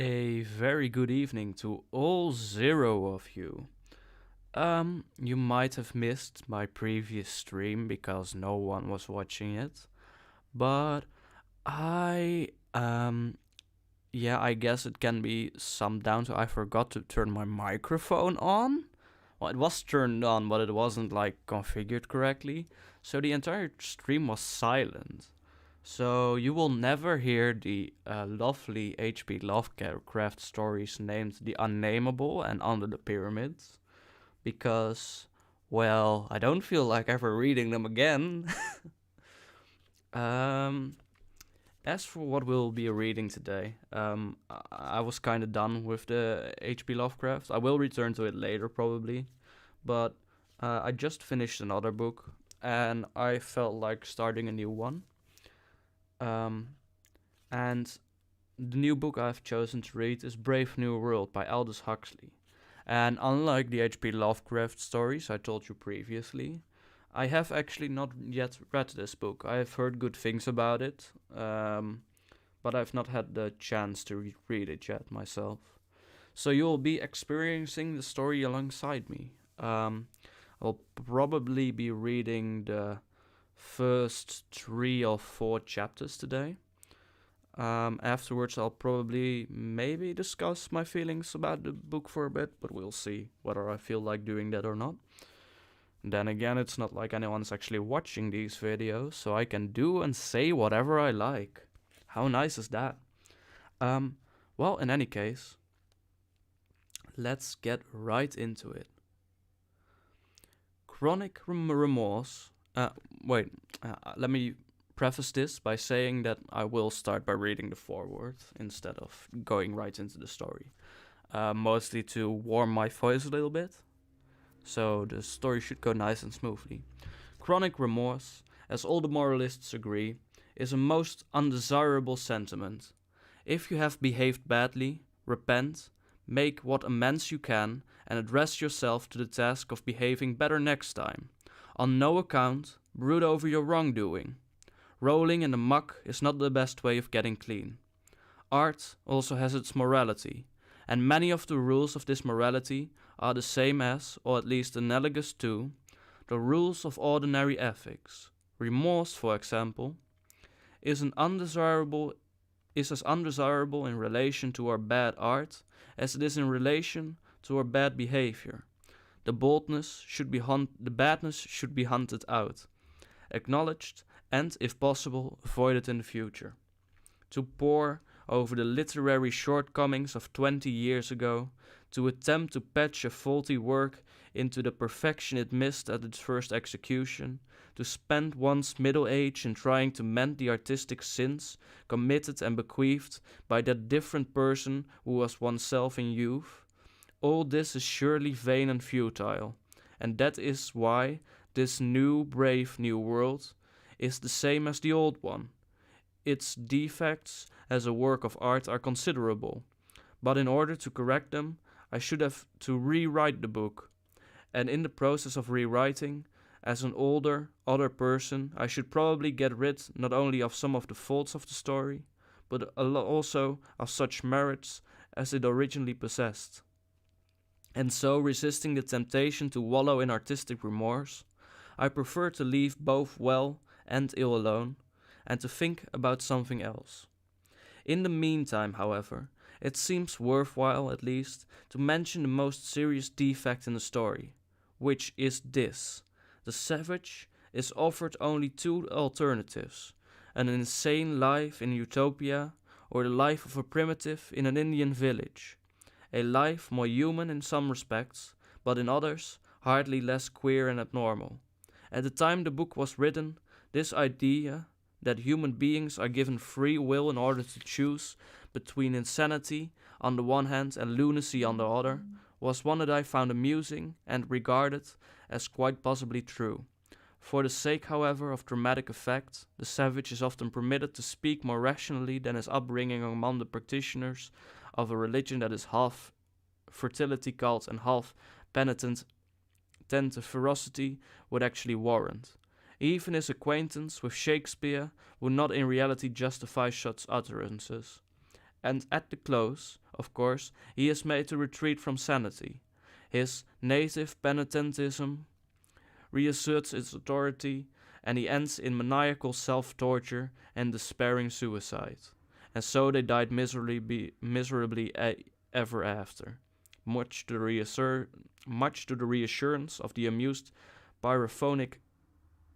A very good evening to all zero of you. You might have missed my previous stream because no one was watching it, but I, yeah, I guess it can be summed down to I forgot to turn my microphone on. Well, it was turned on, but it wasn't like configured correctly, so the entire stream was silent. So you will never hear the lovely H.P. Lovecraft stories named The Unnameable and Under the Pyramids, because, well, I don't feel like ever reading them again. um, as for what we'll be reading today, I was kind of done with the H.P. Lovecraft. I will return to it later, probably, but I just finished another book, and I felt like starting a new one. Um, and the new book I've chosen to read is Brave New World by Aldous Huxley. And unlike the H.P. Lovecraft stories I told you previously, I have actually not yet read this book. I have heard good things about it, but I've not had the chance to read it yet myself. So you'll be experiencing the story alongside me. I'll probably be reading the first 3 or 4 chapters today. Afterwards, I'll probably maybe discuss my feelings about the book for a bit, but we'll see whether I feel like doing that or not. Then again, it's not like anyone's actually watching these videos, so I can do and say whatever I like. How nice is that? Well, in any case, let's get right into it. Chronic remorse. Let me preface this by saying that I will start by reading the foreword instead of going right into the story. Mostly to warm my voice a little bit, so the story should go nice and smoothly. Chronic remorse, as all the moralists agree, is a most undesirable sentiment. If you have behaved badly, repent, make what amends you can, and address yourself to the task of behaving better next time. On no account, brood over your wrongdoing. Rolling in the muck is not the best way of getting clean. Art also has its morality, and many of the rules of this morality are the same as, or at least analogous to, the rules of ordinary ethics. Remorse, for example, is as undesirable in relation to our bad art as it is in relation to our bad behavior. The badness should be hunted out, acknowledged, and, if possible, avoided in the future. To pore over the literary shortcomings of 20 years ago, to attempt to patch a faulty work into the perfection it missed at its first execution, to spend one's middle age in trying to mend the artistic sins committed and bequeathed by that different person who was oneself in youth, all this is surely vain and futile, and that is why this new brave new world is the same as the old one. Its defects as a work of art are considerable, but in order to correct them, I should have to rewrite the book, and in the process of rewriting, as an other person, I should probably get rid not only of some of the faults of the story, but also of such merits as it originally possessed. And so, resisting the temptation to wallow in artistic remorse, I prefer to leave both well and ill alone, and to think about something else. In the meantime, however, it seems worthwhile, at least, to mention the most serious defect in the story, which is this. The savage is offered only 2 alternatives: an insane life in utopia, or the life of a primitive in an Indian village. A life more human in some respects, but in others hardly less queer and abnormal. At the time the book was written, this idea that human beings are given free will in order to choose between insanity on the one hand and lunacy on the other was one that I found amusing and regarded as quite possibly true. For the sake, however, of dramatic effect, the savage is often permitted to speak more rationally than his upbringing among the practitioners of a religion that is half fertility cult and half penitent ferocity would actually warrant. Even his acquaintance with Shakespeare would not in reality justify such utterances. And at the close of course, he is made to retreat from sanity. His native penitentism reasserts its authority, and he ends in maniacal self-torture and despairing suicide. And so they died miserably ever after, much to the reassurance of the amused pyrophonic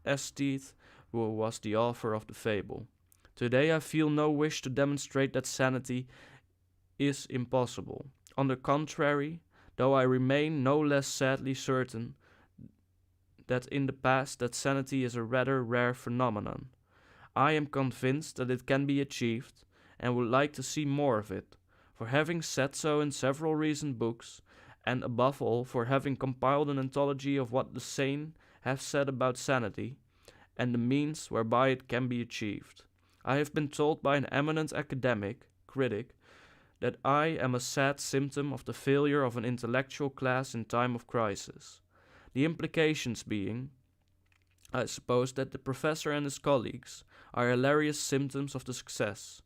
aesthete who was the author of the fable. Today I feel no wish to demonstrate that sanity is impossible. On the contrary, though I remain no less sadly certain that in the past that sanity is a rather rare phenomenon. I am convinced that it can be achieved, and would like to see more of it, for having said so in several recent books, and above all for having compiled an anthology of what the sane have said about sanity, and the means whereby it can be achieved. I have been told by an eminent critic, that I am a sad symptom of the failure of an intellectual class in time of crisis. The implications being, I suppose, that the professor and his colleagues are hilarious symptoms of the success.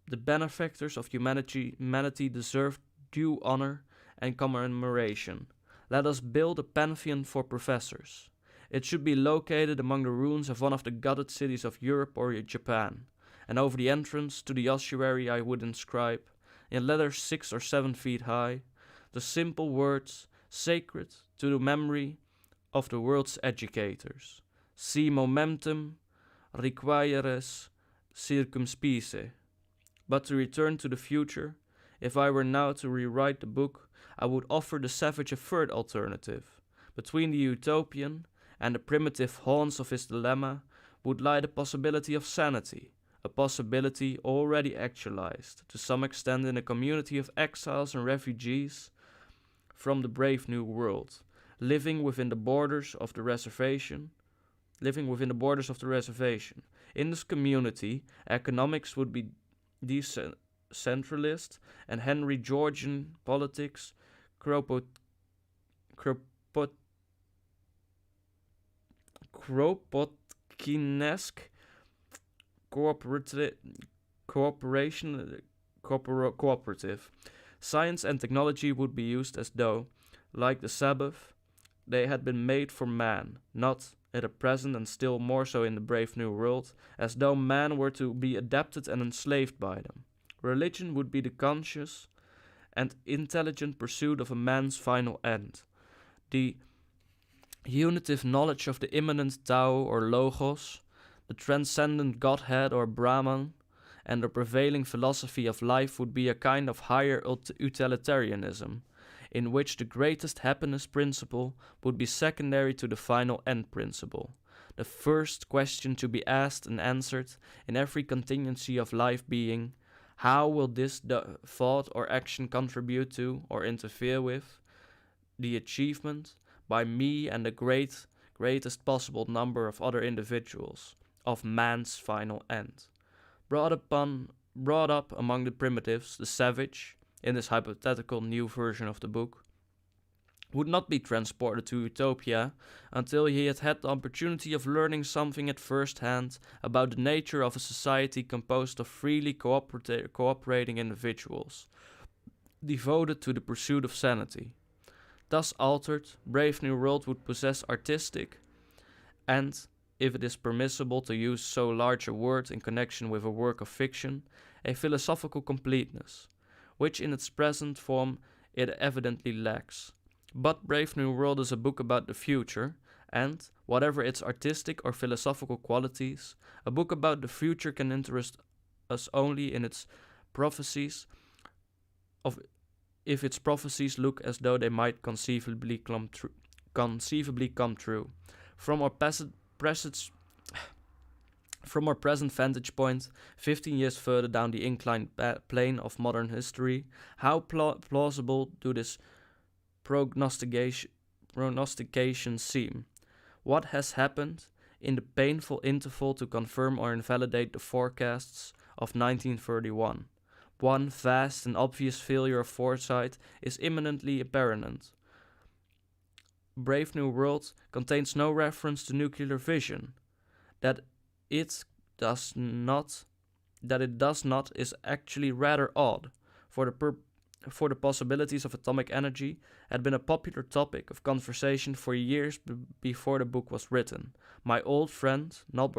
The benefactors of humanity deserve due honor and commemoration. Let us build a pantheon for professors. It should be located among the ruins of one of the gutted cities of Europe or Japan, and over the entrance to the ossuary I would inscribe, in letters 6 or 7 feet high, the simple words, sacred to the memory of the world's educators. Si momentum requireres circumspice. But to return to the future, if I were now to rewrite the book, I would offer the savage a third alternative. Between the utopian and the primitive haunts of his dilemma would lie the possibility of sanity, a possibility already actualized, to some extent in a community of exiles and refugees from the brave new world, living within the borders of the reservation. In this community, economics would be decentralist, and Henry Georgian politics Kropotkinesque cooperative. Science and technology would be used as though, like the Sabbath, they had been made for man, not at the present and still more so in the brave new world, as though man were to be adapted and enslaved by them. Religion would be the conscious and intelligent pursuit of a man's final end. The unitive knowledge of the immanent Tao or Logos, the transcendent Godhead or Brahman, and the prevailing philosophy of life would be a kind of higher utilitarianism, in which the greatest happiness principle would be secondary to the final end principle, the first question to be asked and answered in every contingency of life being, how will this thought or action contribute to or interfere with the achievement, by me and the greatest possible number of other individuals, of man's final end. Brought up among the primitives, the savage, in this hypothetical new version of the book, would not be transported to Utopia until he had had the opportunity of learning something at first hand about the nature of a society composed of freely cooperating individuals, devoted to the pursuit of sanity. Thus altered, Brave New World would possess artistic, and, if it is permissible to use so large a word in connection with a work of fiction, a philosophical completeness, which in its present form it evidently lacks. But Brave New World is a book about the future, and, whatever its artistic or philosophical qualities, a book about the future can interest us only in its prophecies if its prophecies look as though they might conceivably come true. From our present vantage point, 15 years further down the inclined plane of modern history, how plausible do this prognostication seem? What has happened in the painful interval to confirm or invalidate the forecasts of 1931? One vast and obvious failure of foresight is imminently apparent. Brave New World contains no reference to nuclear fission. That it does not is actually rather odd, for the possibilities of atomic energy had been a popular topic of conversation for years before the book was written. My old friend,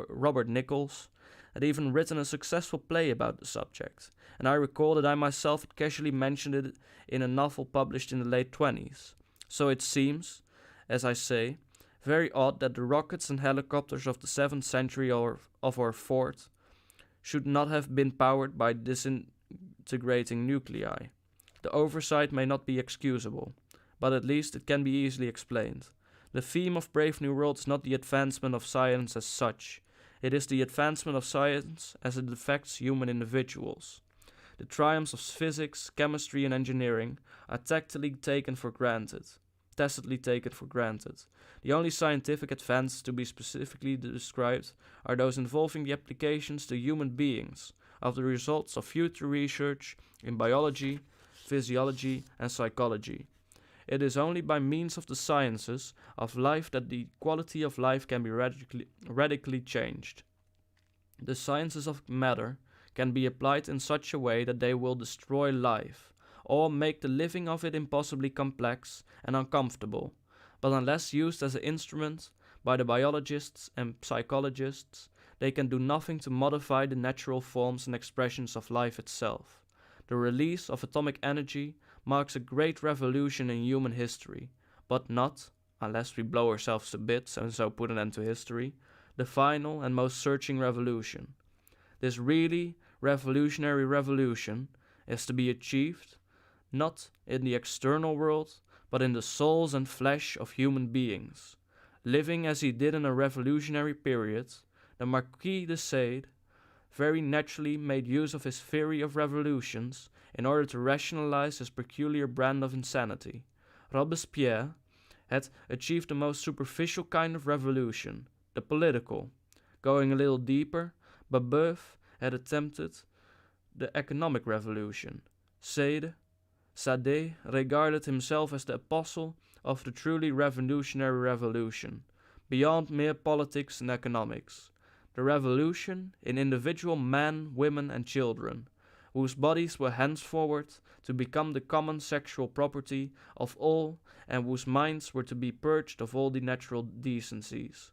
Robert Nichols, had even written a successful play about the subject, and I recall that I myself had casually mentioned it in a novel published in the late 20s. So it seems, as I say, very odd that the rockets and helicopters of the 7th century of our fort should not have been powered by disintegrating nuclei. The oversight may not be excusable, but at least it can be easily explained. The theme of Brave New World is not the advancement of science as such. It is the advancement of science as it affects human individuals. The triumphs of physics, chemistry, and engineering are tacitly taken for granted. The only scientific advances to be specifically described are those involving the applications to human beings of the results of future research in biology, physiology, and psychology. It is only by means of the sciences of life that the quality of life can be radically changed. The sciences of matter can be applied in such a way that they will destroy life, or make the living of it impossibly complex and uncomfortable, but unless used as an instrument by the biologists and psychologists, they can do nothing to modify the natural forms and expressions of life itself. The release of atomic energy marks a great revolution in human history, but not, unless we blow ourselves to bits and so put an end to history, the final and most searching revolution. This really revolutionary revolution is to be achieved not in the external world, but in the souls and flesh of human beings. Living as he did in a revolutionary period, the Marquis de Sade very naturally made use of his theory of revolutions in order to rationalize his peculiar brand of insanity. Robespierre had achieved the most superficial kind of revolution, the political. Going a little deeper, Babeuf had attempted the economic revolution. Sade regarded himself as the apostle of the truly revolutionary revolution, beyond mere politics and economics. The revolution in individual men, women, and children, whose bodies were henceforward to become the common sexual property of all and whose minds were to be purged of all the natural decencies,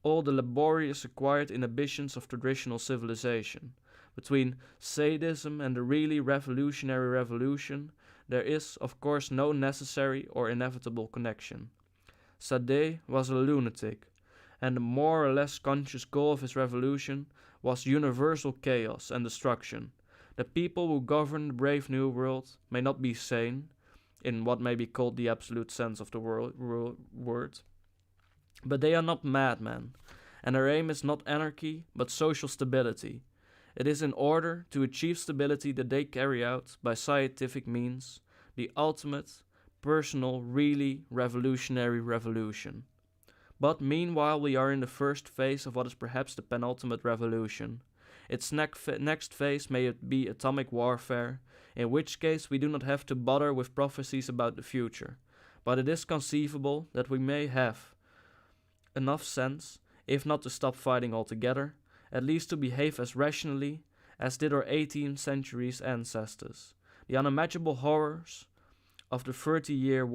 all the laborious acquired inhibitions of traditional civilization. Between sadism and the really revolutionary revolution, there is, of course, no necessary or inevitable connection. Sade was a lunatic, and the more or less conscious goal of his revolution was universal chaos and destruction. The people who govern the brave new world may not be sane, in what may be called the absolute sense of the word, but they are not madmen, and their aim is not anarchy, but social stability. It is in order to achieve stability that they carry out, by scientific means, the ultimate, personal, really revolutionary revolution. But meanwhile we are in the first phase of what is perhaps the penultimate revolution. Its next phase may be atomic warfare, in which case we do not have to bother with prophecies about the future, but it is conceivable that we may have enough sense, if not to stop fighting altogether, at least to behave as rationally as did our 18th century's ancestors. The unimaginable horrors of the 30 Years'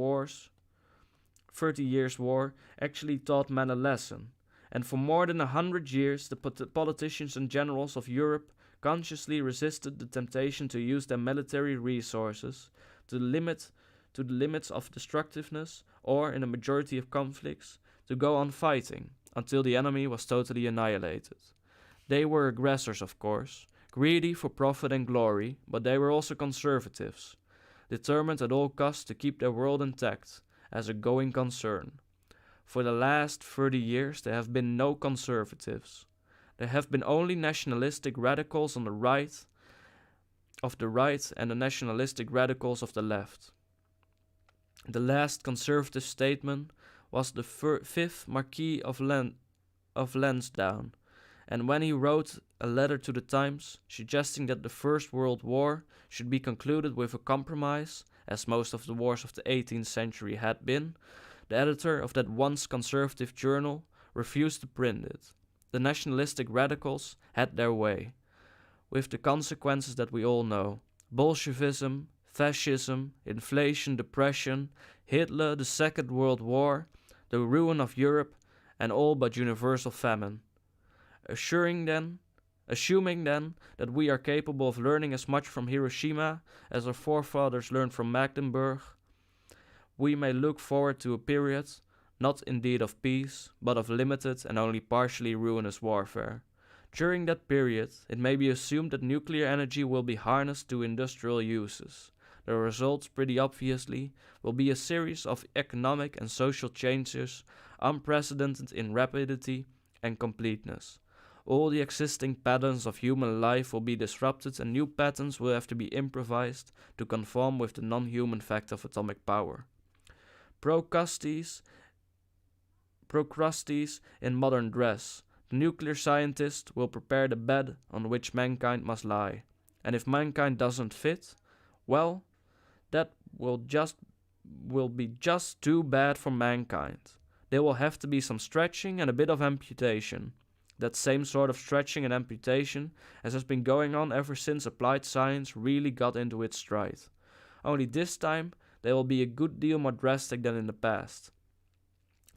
War actually taught men a lesson, and for more than 100 years the politicians and generals of Europe consciously resisted the temptation to use their military resources to the limits of destructiveness, or, in a majority of conflicts, to go on fighting until the enemy was totally annihilated. They were aggressors, of course, greedy for profit and glory, but they were also conservatives, determined at all costs to keep their world intact as a going concern. For the last 30 years there have been no conservatives. There have been only nationalistic radicals on the right and the nationalistic radicals of the left. The last conservative statesman was the fifth Marquis of Lansdowne, and when he wrote a letter to the Times suggesting that the First World War should be concluded with a compromise, as most of the wars of the 18th century had been, the editor of that once conservative journal refused to print it. The nationalistic radicals had their way, with the consequences that we all know. Bolshevism, fascism, inflation, depression, Hitler, the Second World War, the ruin of Europe, and all but universal famine. Assuming then that we are capable of learning as much from Hiroshima as our forefathers learned from Magdeburg, we may look forward to a period, not indeed of peace, but of limited and only partially ruinous warfare. During that period, it may be assumed that nuclear energy will be harnessed to industrial uses. The result, pretty obviously, will be a series of economic and social changes unprecedented in rapidity and completeness. All the existing patterns of human life will be disrupted and new patterns will have to be improvised to conform with the non-human fact of atomic power. Procrustes in modern dress. The nuclear scientist will prepare the bed on which mankind must lie. And if mankind doesn't fit, well, that will be just too bad for mankind. There will have to be some stretching and a bit of amputation. That same sort of stretching and amputation as has been going on ever since applied science really got into its stride. Only this time they will be a good deal more drastic than in the past.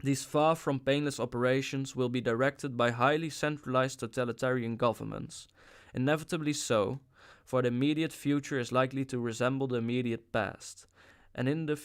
These far from painless operations will be directed by highly centralized totalitarian governments. Inevitably so, for the immediate future is likely to resemble the immediate past. And in the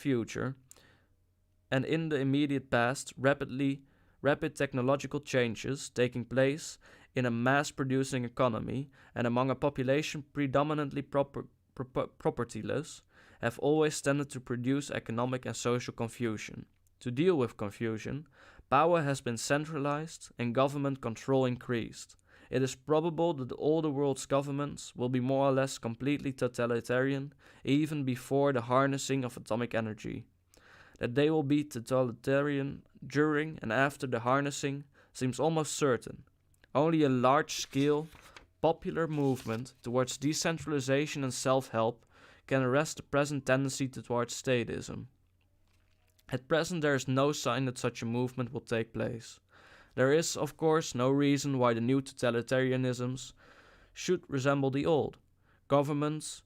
immediate past, rapid technological changes taking place in a mass-producing economy and among a population predominantly propertyless have always tended to produce economic and social confusion. To deal with confusion, power has been centralized and government control increased. It is probable that all the world's governments will be more or less completely totalitarian even before the harnessing of atomic energy. That they will be totalitarian during and after the harnessing seems almost certain. Only a large-scale, popular movement towards decentralization and self-help can arrest the present tendency towards statism. At present there is no sign that such a movement will take place. There is, of course, no reason why the new totalitarianisms should resemble the old. Government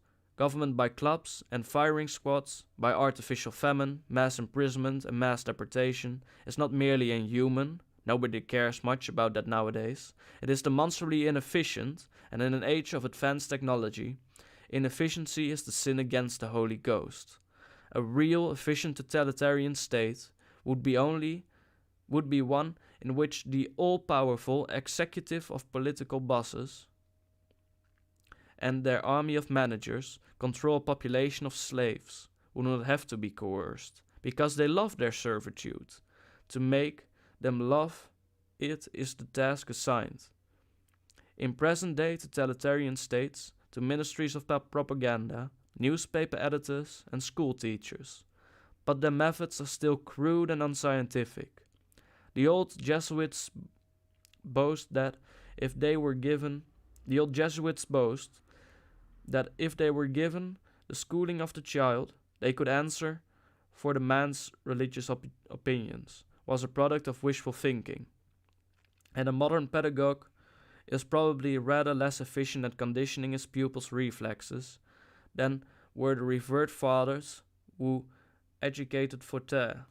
by clubs and firing squads, by artificial famine, mass imprisonment and mass deportation, is not merely inhuman, nobody cares much about that nowadays, it is demonstrably inefficient, and in an age of advanced technology, inefficiency is the sin against the Holy Ghost. A real efficient totalitarian state would be one in which the all-powerful executive of political bosses and their army of managers control a population of slaves who do not have to be coerced, because they love their servitude. To make them love it is the task assigned. In present-day totalitarian states, to ministries of propaganda, newspaper editors, and school teachers, but their methods are still crude and unscientific. The old Jesuits boast that if they were given the schooling of the child, they could answer for the man's religious opinions, was a product of wishful thinking. And a modern pedagogue is probably rather less efficient at conditioning his pupils' reflexes than were the revered fathers who educated Voltaire.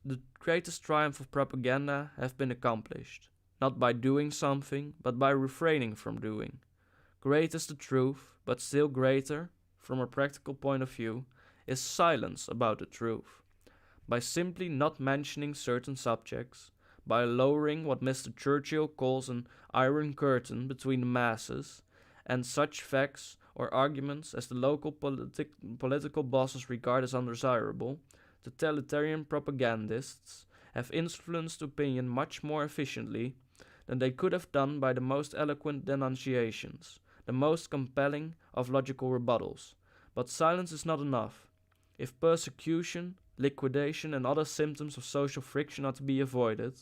The greatest triumph of propaganda have been accomplished, not by doing something, but by refraining from doing. Great is the truth, but still greater, from a practical point of view, is silence about the truth. By simply not mentioning certain subjects, by lowering what Mr. Churchill calls an iron curtain between the masses, and such facts or arguments as the local political bosses regard as undesirable, totalitarian propagandists have influenced opinion much more efficiently than they could have done by the most eloquent denunciations, the most compelling of logical rebuttals. But silence is not enough. If persecution, liquidation, and other symptoms of social friction are to be avoided,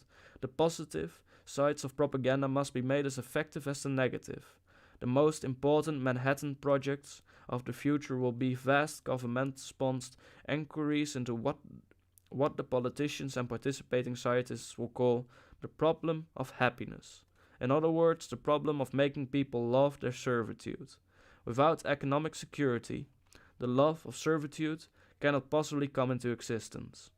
the positive sides of propaganda must be made as effective as the negative. The most important Manhattan projects of the future will be vast government-sponsored inquiries into what the politicians and participating scientists will call the problem of happiness. In other words, the problem of making people love their servitude. Without economic security, the love of servitude cannot possibly come into existence.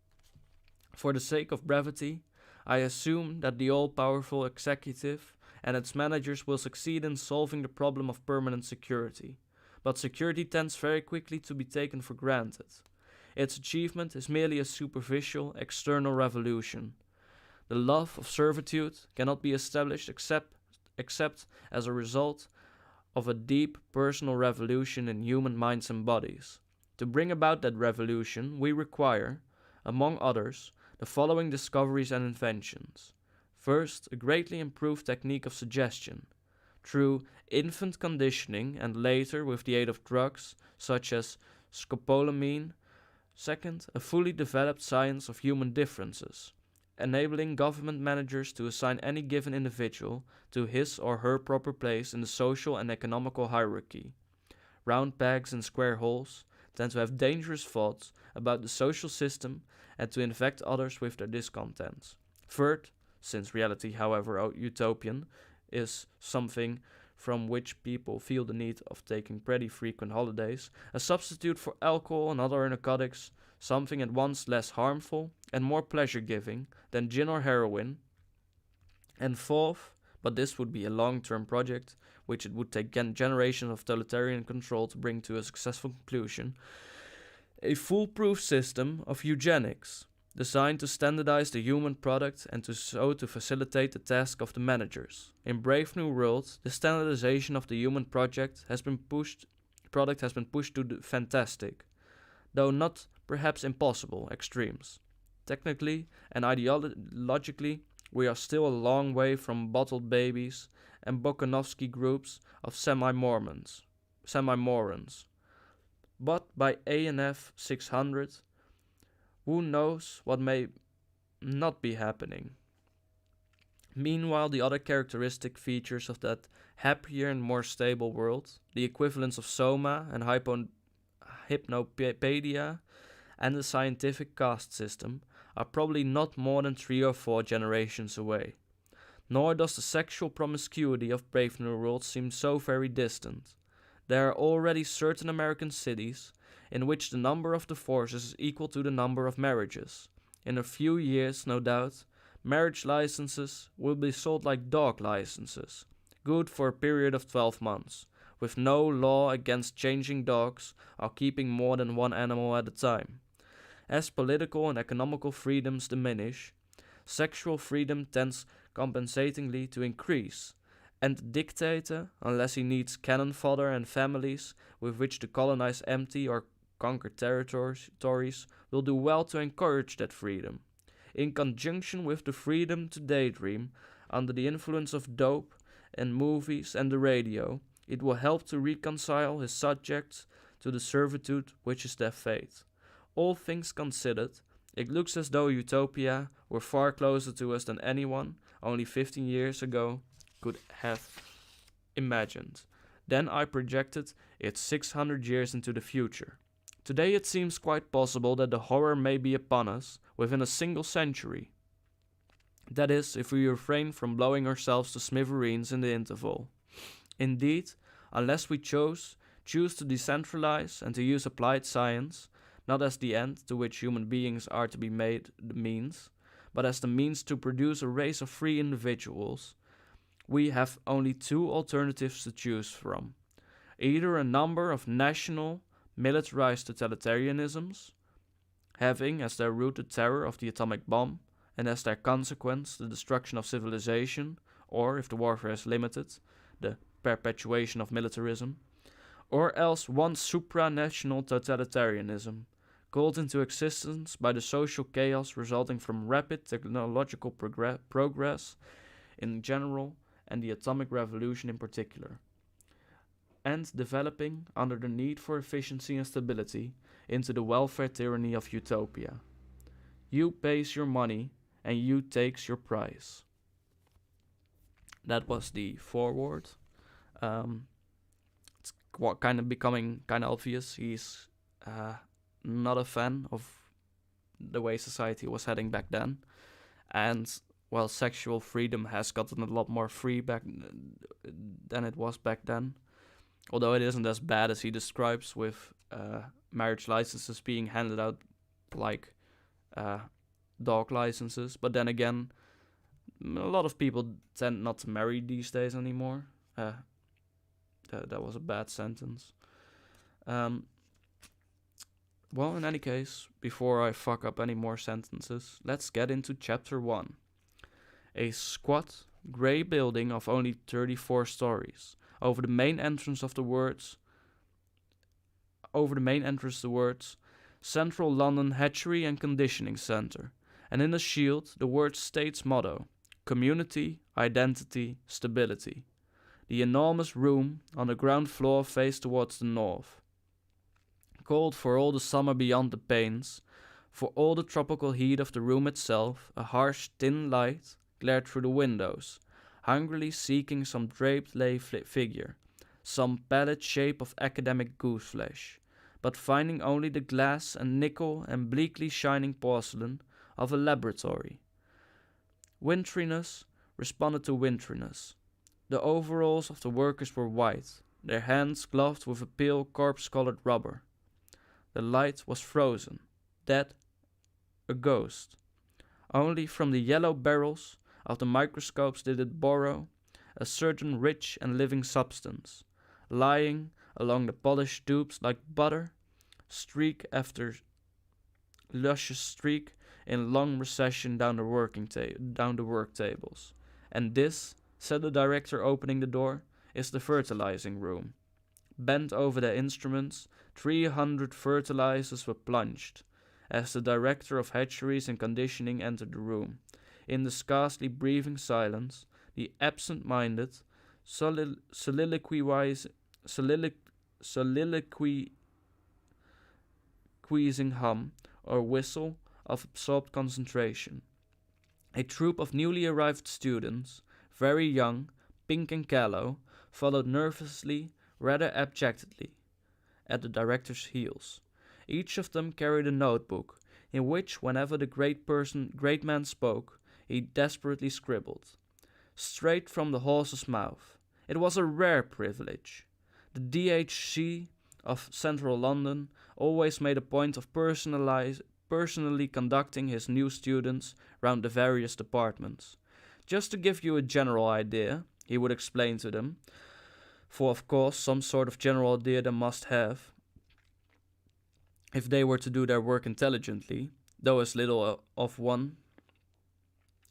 For the sake of brevity, I assume that the all-powerful executive and its managers will succeed in solving the problem of permanent security. But security tends very quickly to be taken for granted. Its achievement is merely a superficial, external revolution. The love of servitude cannot be established except as a result of a deep personal revolution in human minds and bodies. To bring about that revolution, we require, among others, the following discoveries and inventions. First, a greatly improved technique of suggestion. Through infant conditioning and later with the aid of drugs such as scopolamine. Second, a fully developed science of human differences, enabling government managers to assign any given individual to his or her proper place in the social and economical hierarchy. Round pegs and square holes tend to have dangerous thoughts about the social system and to infect others with their discontents. Third, since reality, however utopian, is something from which people feel the need of taking pretty frequent holidays, a substitute for alcohol and other narcotics, something at once less harmful and more pleasure-giving than gin or heroin. And fourth, but this would be a long-term project, which it would take generations of totalitarian control to bring to a successful conclusion, a foolproof system of eugenics, designed to standardize the human product and to facilitate the task of the managers. In Brave New World, the standardization of the human project has been pushed to the fantastic, though not perhaps impossible, extremes. Technically and ideologically, we are still a long way from bottled babies and Bokanovsky groups of semi-Mormons. But by ANF 600, who knows what may not be happening. Meanwhile, the other characteristic features of that happier and more stable world, the equivalents of Soma and Hypnopedia and the scientific caste system, are probably not more than 3 or 4 generations away. Nor does the sexual promiscuity of Brave New World seem so very distant. There are already certain American cities in which the number of divorces is equal to the number of marriages. In a few years, no doubt, marriage licenses will be sold like dog licenses, good for a period of 12 months, with no law against changing dogs or keeping more than one animal at a time. As political and economical freedoms diminish, sexual freedom tends compensatingly to increase, and the dictator, unless he needs cannon fodder and families with which to colonize empty or conquered territories, will do well to encourage that freedom. In conjunction with the freedom to daydream, under the influence of dope and movies and the radio, it will help to reconcile his subjects to the servitude which is their fate. All things considered, it looks as though utopia were far closer to us than anyone, only 15 years ago, could have imagined. Then I projected it 600 years into the future. Today it seems quite possible that the horror may be upon us within a single century. That is, if we refrain from blowing ourselves to smithereens in the interval. Indeed, unless we choose to decentralize and to use applied science, not as the end to which human beings are to be made the means, but as the means to produce a race of free individuals, we have only 2 alternatives to choose from. Either a number of national, militarized totalitarianisms, having as their root the terror of the atomic bomb, and as their consequence the destruction of civilization, or, if the warfare is limited, the perpetuation of militarism, or else one supranational totalitarianism, called into existence by the social chaos resulting from rapid technological progress in general and the atomic revolution in particular, and developing, under the need for efficiency and stability, into the welfare tyranny of utopia. You pays your money, and you takes your price. That was the foreword. It's kind of becoming kind of obvious. He's not a fan of the way society was heading back then. And, well, sexual freedom has gotten a lot more free back than it was back then. Although it isn't as bad as he describes, with marriage licenses being handed out like uh, dog licenses. But then again, a lot of people tend not to marry these days anymore. That was a bad sentence. Um, well, in any case, before I fuck up any more sentences, let's get into chapter 1. A squat, grey building of only 34 stories. Over the main entrance the words Central London Hatchery and Conditioning Centre, and in the shield the words state's motto: community, identity, stability. The enormous room on the ground floor faced towards the north. Cold for all the summer beyond the panes, for all the tropical heat of the room itself, a harsh, thin light glared through the windows, hungrily seeking some draped lay figure, some pallid shape of academic goose-flesh, but finding only the glass and nickel and bleakly shining porcelain of a laboratory. Winteriness responded to winteriness. The overalls of the workers were white, their hands gloved with a pale corpse-colored rubber. The light was frozen, dead, a ghost. Only from the yellow barrels of the microscopes did it borrow a certain rich and living substance, lying along the polished tubes like butter, streak after luscious streak in long recession down the work tables. And this, said the director, opening the door, is the fertilizing room. Bent over their instruments, 300 fertilizers were plunged, as the director of hatcheries and conditioning entered the room. In the scarcely breathing silence, the absent-minded, soliloquizing hum or whistle of absorbed concentration. A troop of newly arrived students, very young, pink and callow, followed nervously, rather abjectly, at the director's heels. Each of them carried a notebook, in which, whenever the great man spoke, he desperately scribbled. Straight from the horse's mouth. It was a rare privilege. The DHC of Central London always made a point of personally conducting his new students round the various departments. Just to give you a general idea, he would explain to them, for of course some sort of general idea they must have if they were to do their work intelligently, though as little of one,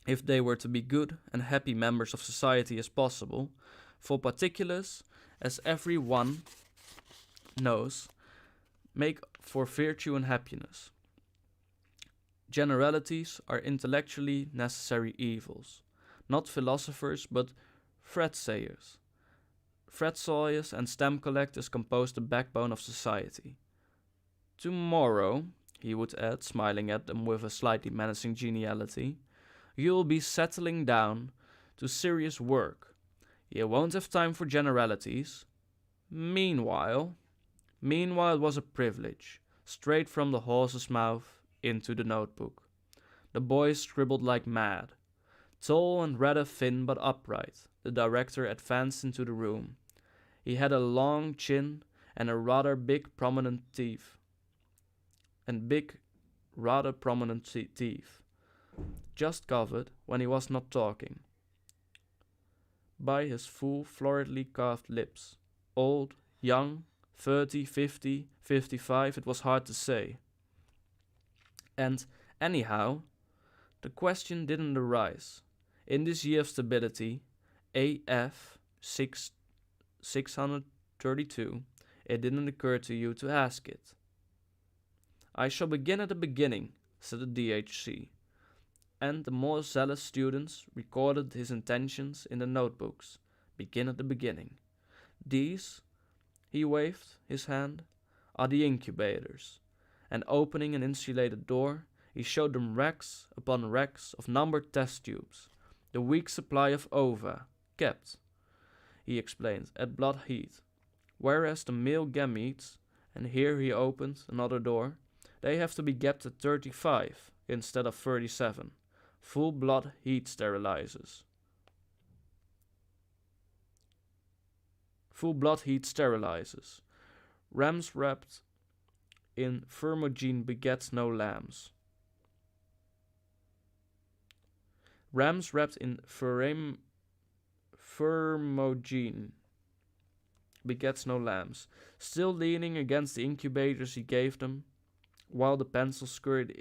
if they were to be good and happy members of society as possible. For particulars, as every one knows, make for virtue and happiness. Generalities are intellectually necessary evils, not philosophers but thread-sayers. Thread-sawyers and stamp collectors compose the backbone of society. Tomorrow, he would add, smiling at them with a slightly menacing geniality, you'll be settling down to serious work. You won't have time for generalities. Meanwhile it was a privilege, straight from the horse's mouth into the notebook. The boys scribbled like mad. Tall and rather thin but upright, the director advanced into the room. He had a long chin and a rather prominent teeth. Just covered, when he was not talking, by his full, floridly carved lips. Old, young, 30, 50, 55, it was hard to say. And, anyhow, the question didn't arise. In this year of stability, AF 632, it didn't occur to you to ask it. I shall begin at the beginning, said the DHC, and the more zealous students recorded his intentions in the notebooks. Begin at the beginning. These, he waved his hand, are the incubators, and opening an insulated door, he showed them racks upon racks of numbered test tubes, the week's supply of ova, kept, he explained, at blood heat, whereas the male gametes, and here he opened another door, they have to be kept at 35 instead of 37, full blood heat sterilizers. Full blood heat sterilizes. Rams wrapped in firmogene begets no lambs. Rams wrapped in firmogene begets no lambs. Still leaning against the incubators he gave them, while the pencil scurried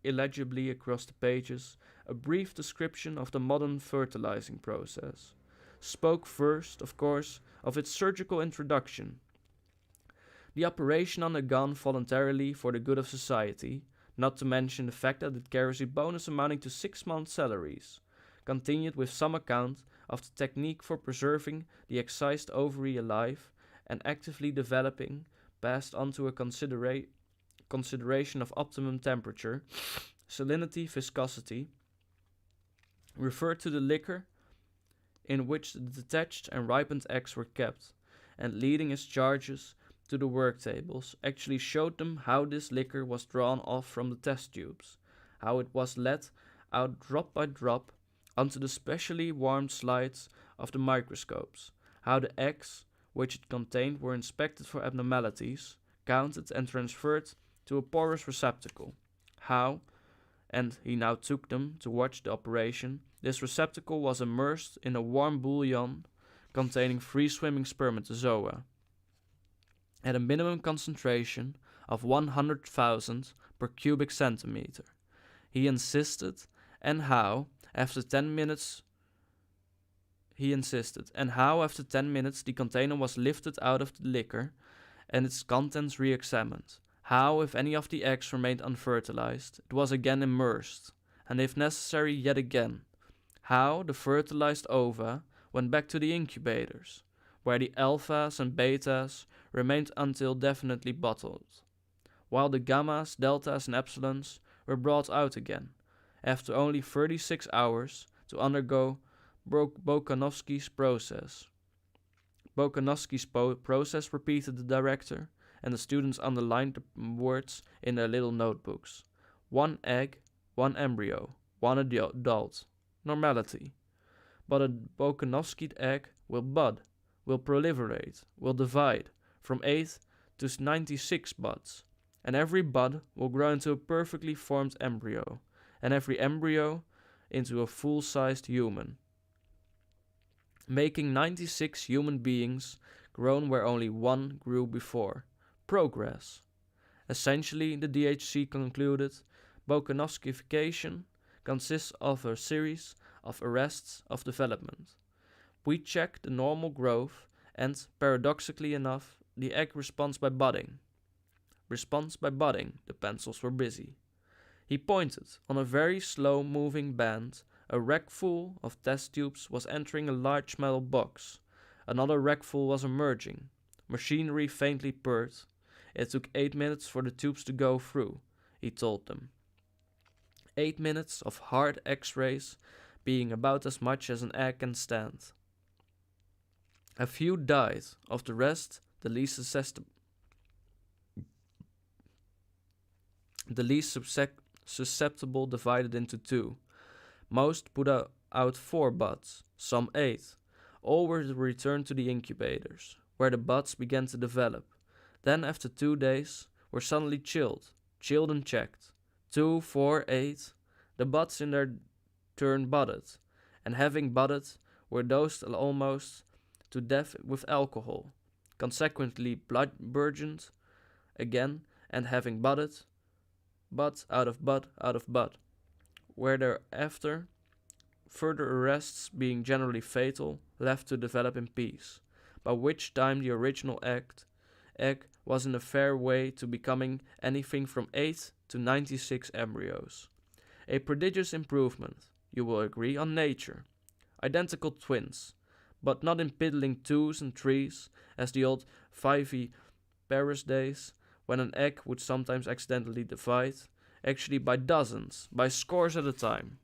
illegibly across the pages, a brief description of the modern fertilizing process. Spoke first, of course, of its surgical introduction. The operation undergone voluntarily for the good of society, not to mention the fact that it carries a bonus amounting to 6 months' salaries. Continued with some account of the technique for preserving the excised ovary alive and actively developing, passed on to a consideration of optimum temperature, salinity, viscosity, referred to the liquor in which the detached and ripened eggs were kept, and leading his charges to the work tables, actually showed them how this liquor was drawn off from the test tubes, how it was let out drop by drop onto the specially warmed slides of the microscopes, how the eggs which it contained were inspected for abnormalities, counted and transferred to a porous receptacle, how, and he now took them to watch the operation, this receptacle was immersed in a warm bouillon containing free-swimming spermatozoa, at a minimum concentration of 100,000 per cubic centimeter. He insisted, and how, after 10 minutes, the container was lifted out of the liquor and its contents re-examined. How, if any of the eggs remained unfertilized, it was again immersed, and if necessary, yet again. How the fertilized ova went back to the incubators, where the alphas and betas remained until definitely bottled, while the gammas, deltas, and epsilons were brought out again, after only 36 hours, to undergo Bokanovsky's process. Bokanovsky's process, repeated the director, and the students underlined the words in their little notebooks. 1 egg, 1 embryo, 1 adult. Normality. But a Bokanovsky egg will bud, will proliferate, will divide, from 8 to 96 buds, and every bud will grow into a perfectly formed embryo, and every embryo into a full-sized human, making 96 human beings grown where only one grew before. Progress. Essentially, the DHC concluded, Bokanovskification consists of a series of arrests of development. We check the normal growth and, paradoxically enough, the egg responds by budding. The pencils were busy. He pointed. On a very slow-moving band, a rackful of test tubes was entering a large metal box. Another rackful was emerging. Machinery faintly purred. It took 8 minutes for the tubes to go through, he told them. 8 minutes of hard X-rays, being about as much as an egg can stand. A few died. Of the rest, the least susceptible divided into 2. Most put out 4 buds, some 8. All were returned to the incubators, where the buds began to develop. Then, after 2 days, were suddenly chilled and checked. 2, 4, 8. The buds in their turn budded, and having budded, were dosed almost to death with alcohol. Consequently, blood burgeoned again, and having budded, bud out of bud out of bud, where thereafter, further arrests being generally fatal, left to develop in peace, by which time the original egg was in a fair way to becoming anything from 8 to 96 embryos. A prodigious improvement, you will agree, on nature. Identical twins, but not in piddling 2s and 3s, as the old 5e Paris days, when an egg would sometimes accidentally divide, actually by dozens, by scores at a time.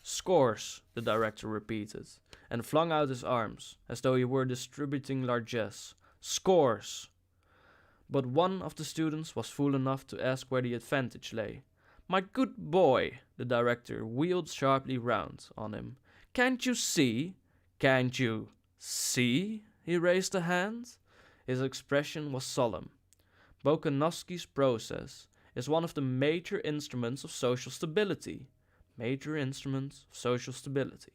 Scores, the director repeated, and flung out his arms, as though he were distributing largesse. Scores! But one of the students was fool enough to ask where the advantage lay. My good boy, the director wheeled sharply round on him. Can't you see? Can't you see? He raised a hand. His expression was solemn. Bokanovsky's process is one of the major instruments of social stability. Major instruments of social stability.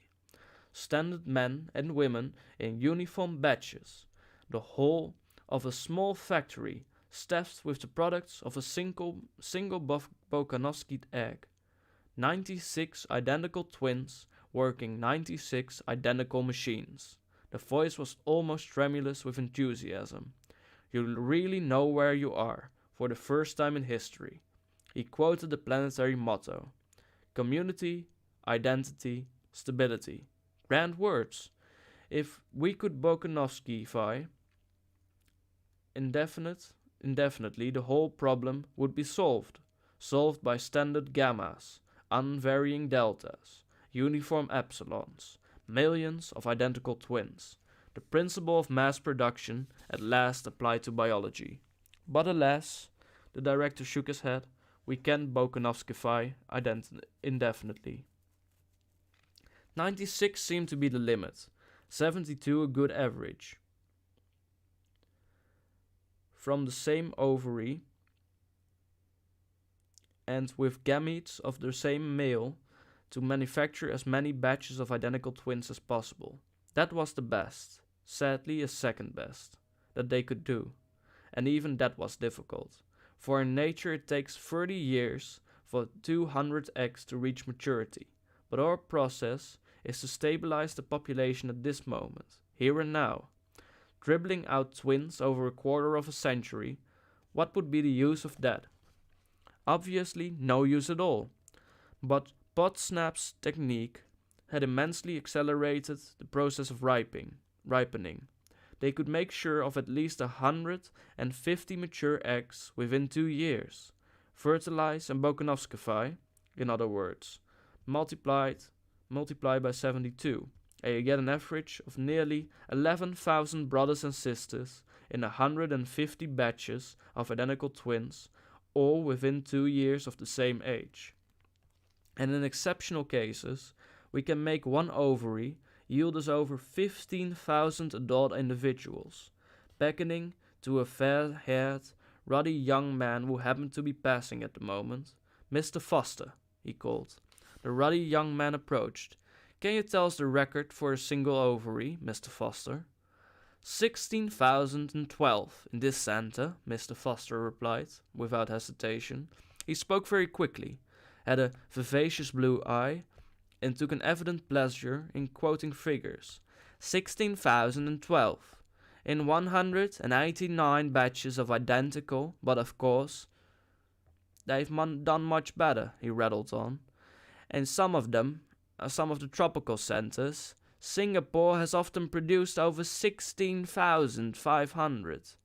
Standard men and women in uniform badges. The whole of a small factory staffed with the products of a single Bokanovsky egg. 96 identical twins working 96 identical machines. The voice was almost tremulous with enthusiasm. You really know where you are, for the first time in history. He quoted the planetary motto. Community, identity, stability. Grand words. If we could Bokanovskyify indefinitely, the whole problem would be solved. Solved by standard gammas, unvarying deltas, uniform epsilons, millions of identical twins. The principle of mass production at last applied to biology. But alas, the director shook his head, we can't Bokanovskyify indefinitely. 96 seemed to be the limit, 72 a good average. From the same ovary and with gametes of the same male to manufacture as many batches of identical twins as possible. That was the best, sadly a second best, that they could do. And even that was difficult, for in nature it takes 30 years for 200 eggs to reach maturity. But our process is to stabilize the population at this moment, here and now. Dribbling out twins over a quarter of a century, what would be the use of that? Obviously, no use at all. But Potsnap's technique had immensely accelerated the process of ripening. They could make sure of at least 150 mature eggs within 2 years. Fertilize and Bokanovskyify, in other words, multiply by 72, and you get an average of nearly 11,000 brothers and sisters in 150 batches of identical twins, all within 2 years of the same age. And in exceptional cases, we can make one ovary yield us over 15,000 adult individuals, beckoning to a fair-haired, ruddy young man who happened to be passing at the moment. Mr. Foster, he called. The ruddy young man approached. Can you tell us the record for a single ovary, Mr. Foster? 16,012 in this center, Mr. Foster replied, without hesitation. He spoke very quickly, had a vivacious blue eye, and took an evident pleasure in quoting figures. 16,012 in 189 batches of identical, but of course, they've done much better, he rattled on. And some of them, some of the tropical centers, Singapore has often produced over 16,500.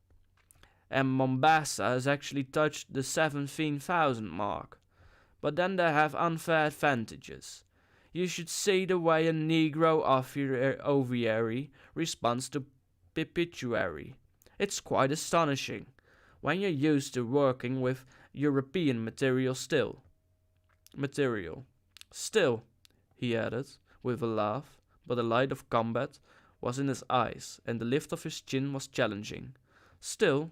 And Mombasa has actually touched the 17,000 mark. But then they have unfair advantages. You should see the way a Negro ovary responds to pituitary. It's quite astonishing, when you're used to working with European material. Still, he added, with a laugh, but the light of combat was in his eyes, and the lift of his chin was challenging. Still,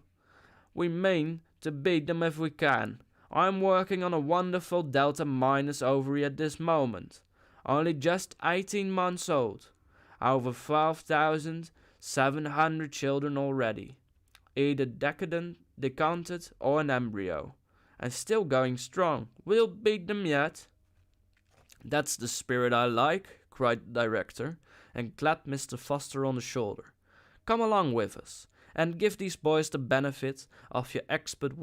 we mean to beat them if we can. I'm working on a wonderful Delta Minus ovary at this moment, only just 18 months old, over 12,700 children already, either decanted or an embryo, and still going strong. We'll beat them yet. That's the spirit I like, cried the director, and clapped Mr. Foster on the shoulder. Come along with us, and give these boys the benefit of your expert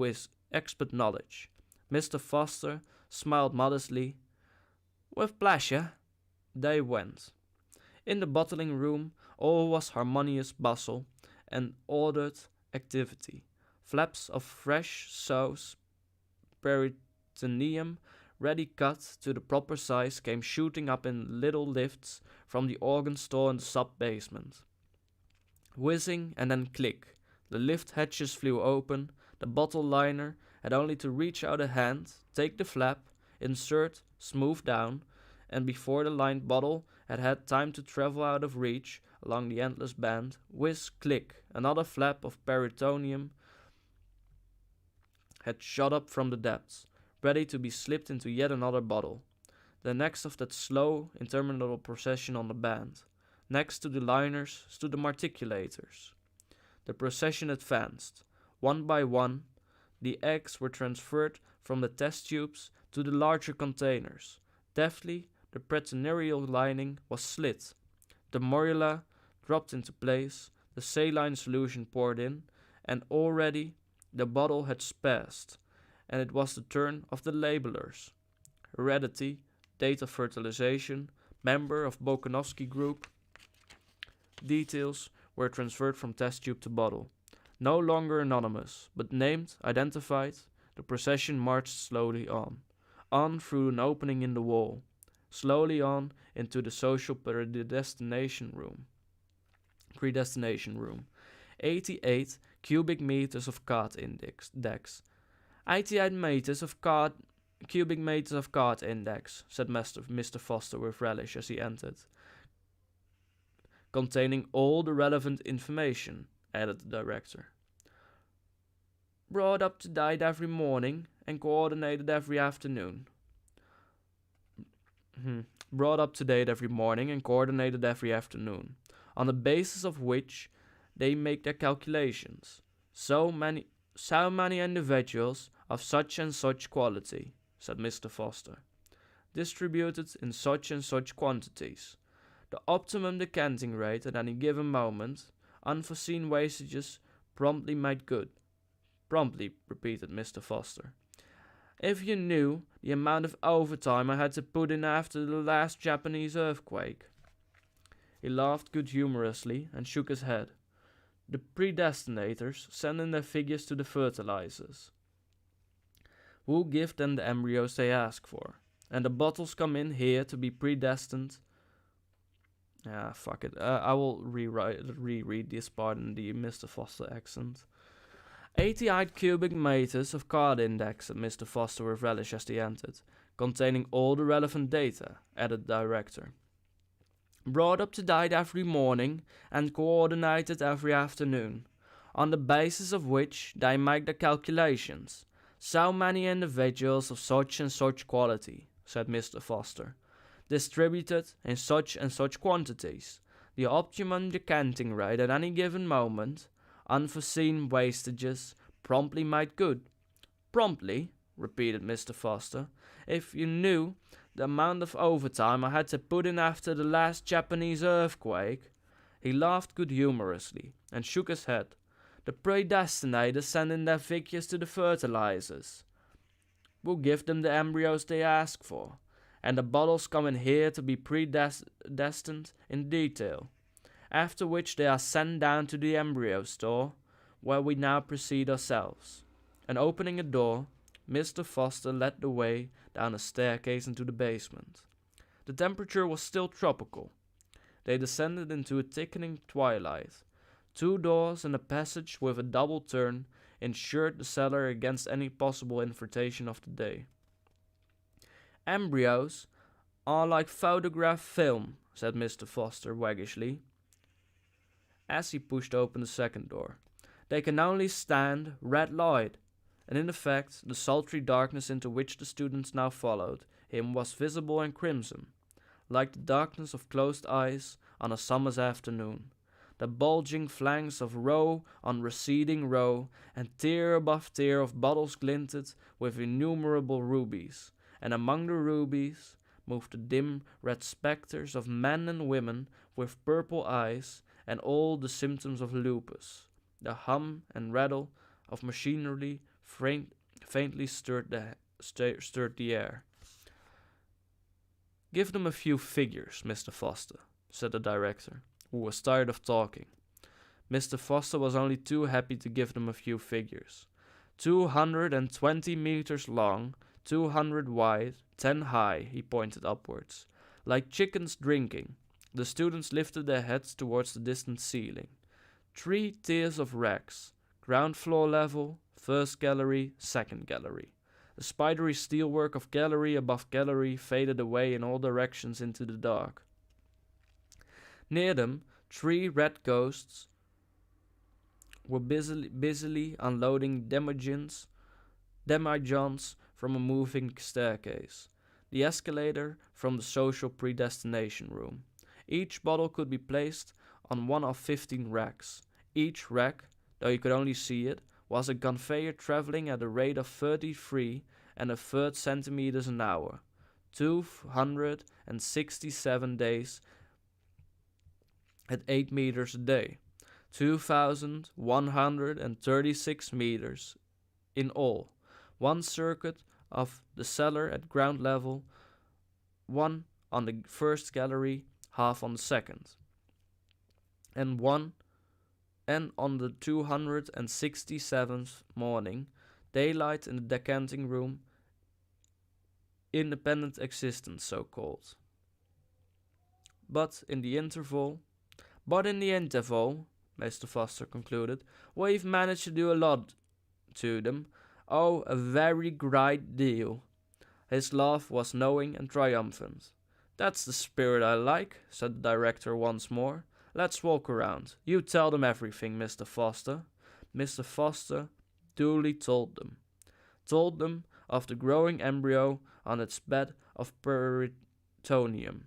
knowledge. Mr. Foster smiled modestly. With pleasure. They went. In the bottling room, all was harmonious bustle and ordered activity. Flaps of fresh sauce, peritoneum, ready cut to the proper size, came shooting up in little lifts from the organ store in the sub-basement. Whizzing and then click, the lift hatches flew open, the bottle liner had only to reach out a hand, take the flap, insert, smooth down, and before the lined bottle had had time to travel out of reach along the endless band, whiz, click, another flap of peritoneum had shot up from the depths, ready to be slipped into yet another bottle. The next of that slow, interminable procession on the band. Next to the liners stood the marticulators. The procession advanced. One by one, the eggs were transferred from the test tubes to the larger containers. Deftly, the peritoneal lining was slit. The morula dropped into place, the saline solution poured in, and already the bottle had passed, and it was the turn of the labelers. Heredity, date of fertilization, member of Bokanovsky group. Details were transferred from test tube to bottle. No longer anonymous, but named, identified, the procession marched slowly on through an opening in the wall, slowly on into the social predestination room. 88 cubic meters of card index. 88 meters of cubic meters of card index, said Mr. Foster with relish as he entered. Containing all the relevant information, added the director. Brought up to date every morning and coordinated every afternoon. Brought up to date every morning and coordinated every afternoon, on the basis of which they make their calculations. So many individuals of such and such quality, said Mr. Foster, distributed in such and such quantities. The optimum decanting rate at any given moment, unforeseen wastages promptly made good. Promptly, repeated Mr. Foster. If you knew the amount of overtime I had to put in after the last Japanese earthquake. He laughed good-humorously and shook his head. The predestinators send in their figures to the fertilizers, who give them the embryos they ask for, and the bottles come in here to be predestined. Fuck it. I will reread this part in the Mr. Foster accent. 88 cubic meters of card index, said Mr. Foster with relish as he entered, containing all the relevant data, added the director. Brought up to date every morning and coordinated every afternoon, on the basis of which they make the calculations. So many individuals of such and such quality, said Mr. Foster, distributed in such and such quantities, the optimum decanting rate at any given moment, unforeseen wastages promptly made good. Promptly, repeated Mr. Foster. If you knew the amount of overtime I had to put in after the last Japanese earthquake. He laughed good-humorously and shook his head. The predestinators send in their figures to the fertilizers. We'll give them the embryos they ask for, and the bottles come in here to be predestined in detail, after which they are sent down to the embryo store, where we now proceed ourselves. And opening a door, Mr. Foster led the way down a staircase into the basement. The temperature was still tropical. They descended into a thickening twilight. 2 doors and a passage with a double turn ensured the cellar against any possible infiltration of the day. Embryos are like photograph film, said Mr. Foster waggishly, as he pushed open the second door. They can only stand red light, and in effect the sultry darkness into which the students now followed him was visible and crimson, like the darkness of closed eyes on a summer's afternoon. The bulging flanks of row on receding row, and tier above tier of bottles glinted with innumerable rubies, and among the rubies moved the dim red spectres of men and women with purple eyes and all the symptoms of lupus. The hum and rattle of machinery faintly stirred the air. Give them a few figures, Mr. Foster, said the director, who was tired of talking. Mr. Foster was only too happy to give them a few figures. 220 meters long, 200 wide, 10 high, he pointed upwards. Like chickens drinking, the students lifted their heads towards the distant ceiling. 3 tiers of racks, ground floor level, first gallery, second gallery. The spidery steelwork of gallery above gallery faded away in all directions into the dark. Near them, 3 red ghosts were busily unloading demijohns from a moving staircase, the escalator from the social predestination room. Each bottle could be placed on one of 15 racks. Each rack, though you could only see it, was a conveyor traveling at a rate of 33 and a third centimeters an hour, 267 days at 8 meters a day, 2,136 meters in all. One circuit of the cellar at ground level, one on the first gallery, half on the second, and on the 267th morning, daylight in the decanting room, independent existence, so called. But in the interval, Mr. Foster concluded, we've managed to do a lot to them. Oh, a very great deal. His laugh was knowing and triumphant. That's the spirit I like, said the director once more. Let's walk around. You tell them everything, Mr. Foster. Mr. Foster duly told them of the growing embryo on its bed of peritoneum,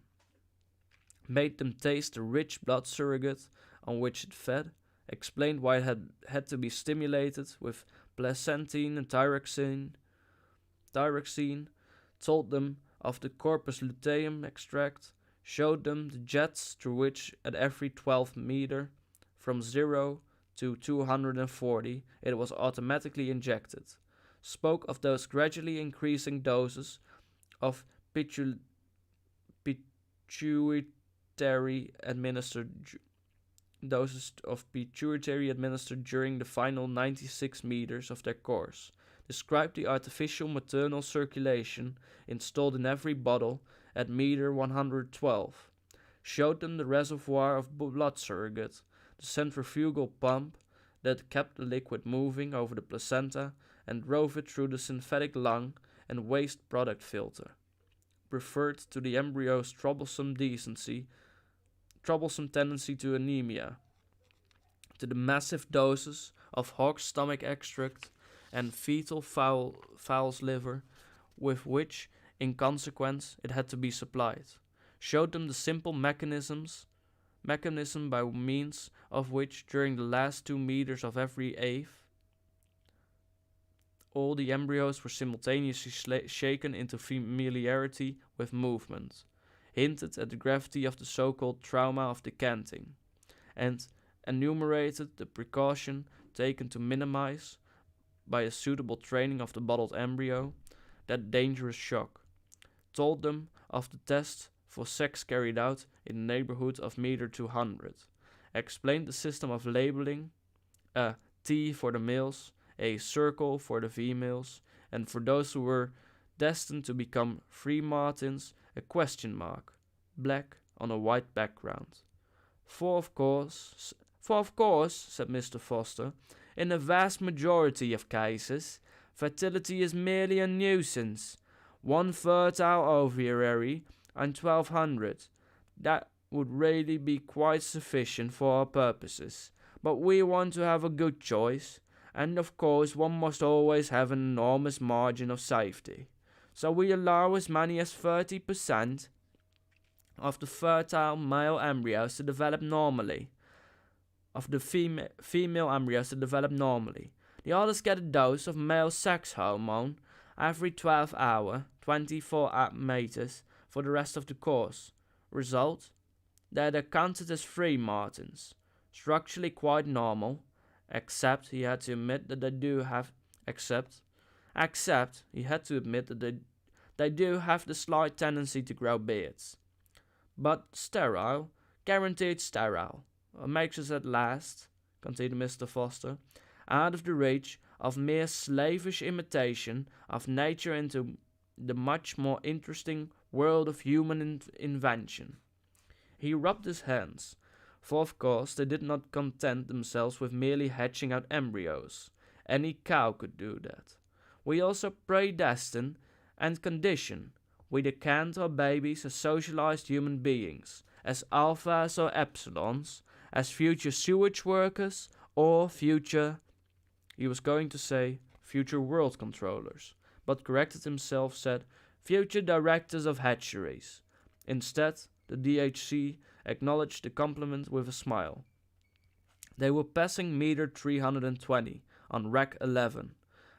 made them taste the rich blood surrogate on which it fed, explained why it had to be stimulated with placentine and thyroxine, told them of the corpus luteum extract, showed them the jets through which at every 12th meter, from 0 to 240, it was automatically injected, spoke of those gradually increasing doses of pituitary administered during the final 96 meters of their course, described the artificial maternal circulation installed in every bottle at meter 112, showed them the reservoir of blood surrogate, the centrifugal pump that kept the liquid moving over the placenta and drove it through the synthetic lung and waste product filter, referred to the embryo's troublesome tendency to anemia, to the massive doses of hog's stomach extract and fetal fowl's liver with which, in consequence, it had to be supplied, showed them the simple mechanism by means of which, during the last 2 meters of every eighth, all the embryos were simultaneously shaken into familiarity with movement, hinted at the gravity of the so-called trauma of decanting, and enumerated the precaution taken to minimize, by a suitable training of the bottled embryo, that dangerous shock, told them of the test for sex carried out in the neighborhood of meter 200, explained the system of labeling, a T for the males, a circle for the females, and for those who were destined to become free martins, a question mark, black on a white background. For of course, said Mr. Foster, in the vast majority of cases, fertility is merely a nuisance. 1 fertile ovary and 1,200. That would really be quite sufficient for our purposes. But we want to have a good choice, and of course one must always have an enormous margin of safety. So we allow as many as 30% of the fertile male embryos to develop normally, of the female embryos to develop normally. The others get a dose of male sex hormone every 12 hours, 24 meters, for the rest of the course. Result? They are counted as free martins, structurally quite normal, except he had to admit that they do have the slight tendency to grow beards. But sterile, guaranteed sterile. What makes us at last, continued Mr. Foster, out of the reach of mere slavish imitation of nature into the much more interesting world of human invention. He rubbed his hands, for of course they did not content themselves with merely hatching out embryos. Any cow could do that. We also predestine and condition. We decant our babies as socialized human beings, as alphas or epsilons, as future sewage workers or future, he was going to say, future world controllers, but corrected himself, said, future directors of hatcheries. Instead, the DHC acknowledged the compliment with a smile. They were passing meter 320 on rack 11.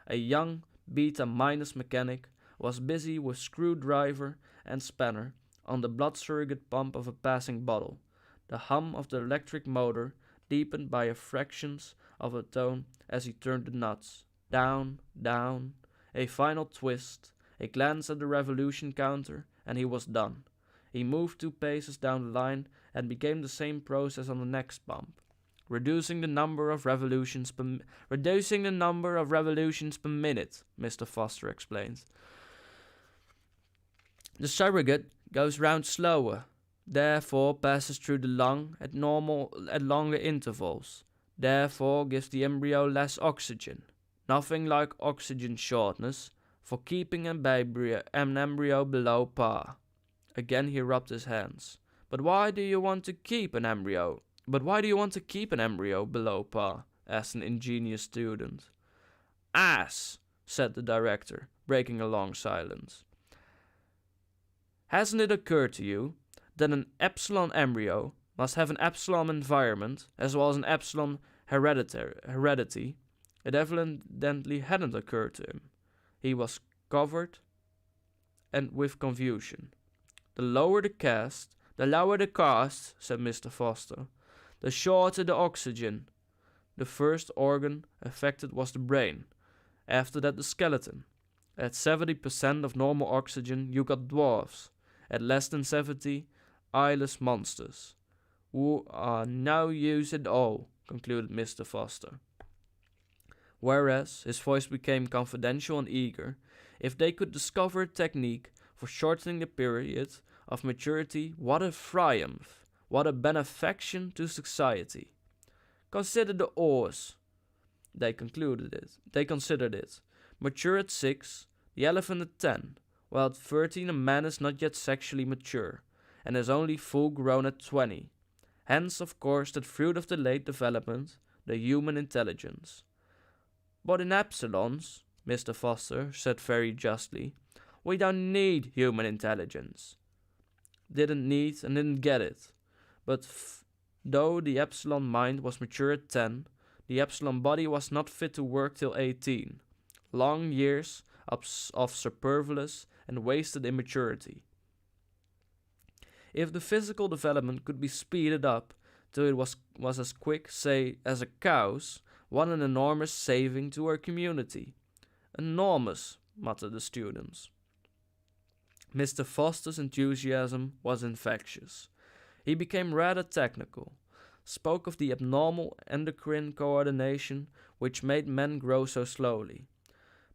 A young beta-minus mechanic was busy with screwdriver and spanner on the blood surrogate pump of a passing bottle. The hum of the electric motor deepened by a fractions of a tone as he turned the nuts. Down, down, a final twist, a glance at the revolution counter, and he was done. He moved 2 paces down the line and began the same process on the next pump. Reducing the number of revolutions per minute, Mr. Foster explained. The surrogate goes round slower, therefore passes through the lung at longer intervals, therefore gives the embryo less oxygen. Nothing like oxygen shortness for keeping an embryo below par. Again he rubbed his hands. But why do you want to keep an embryo below par? Asked an ingenious student. Ass, said the director, breaking a long silence. Hasn't it occurred to you that an epsilon embryo must have an epsilon environment as well as an epsilon heredity? It evidently hadn't occurred to him. He was covered and with confusion. The lower the caste, said Mr. Foster, the shorter the oxygen. The first organ affected was the brain. After that, the skeleton. At 70% of normal oxygen, you got dwarfs. At less than 70, eyeless monsters, who are no use at all, concluded Mr. Foster. Whereas, his voice became confidential and eager, if they could discover a technique for shortening the period of maturity, what a triumph, what a benefaction to society. Consider the oars. They considered it. Mature at 6, the elephant at 10, while at 13 a man is not yet sexually mature, and is only full grown at 20. Hence, of course, that fruit of the late development, the human intelligence. But in epsilons, Mr. Foster said very justly, we don't need human intelligence. Didn't need and didn't get it. But though the epsilon mind was mature at 10, the epsilon body was not fit to work till 18. Long years of superfluous and wasted immaturity. If the physical development could be speeded up till it was as quick, say, as a cow's, what an enormous saving to our community. Enormous, muttered the students. Mr. Foster's enthusiasm was infectious. He became rather technical, spoke of the abnormal endocrine coordination which made men grow so slowly,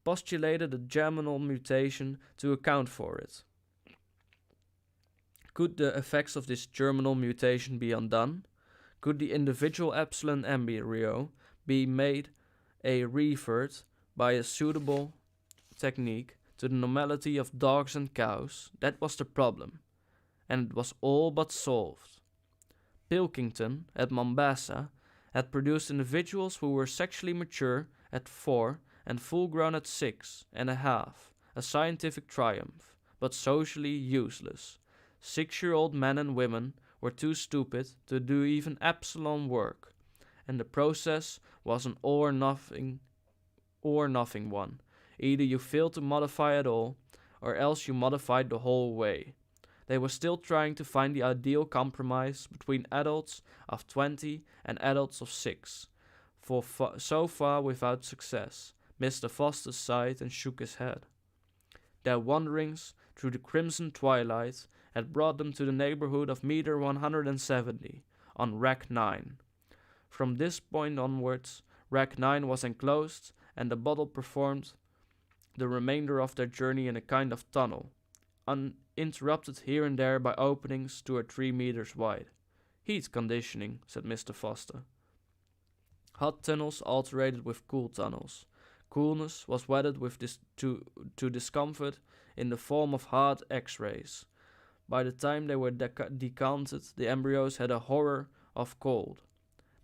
postulated a germinal mutation to account for it. Could the effects of this germinal mutation be undone? Could the individual epsilon embryo be made a revert by a suitable technique to the normality of dogs and cows? That was the problem, and it was all but solved. Pilkington, at Mombasa, had produced individuals who were sexually mature at 4 and full-grown at 6.5, a scientific triumph, but socially useless. 6-year-old men and women were too stupid to do even epsilon work, and the process was an or-nothing one. Either you failed to modify at all, or else you modified the whole way. They were still trying to find the ideal compromise between adults of 20 and adults of 6, so far without success. Mr. Foster sighed and shook his head. Their wanderings through the crimson twilight had brought them to the neighborhood of meter 170, on rack 9. From this point onwards, rack 9 was enclosed, and the bottle performed the remainder of their journey in a kind of tunnel, uninterrupted here and there by openings 2 or 3 meters wide. Heat conditioning, said Mr. Foster. Hot tunnels alternated with cool tunnels. Coolness was wedded with to discomfort in the form of hard X-rays. By the time they were decanted, the embryos had a horror of cold.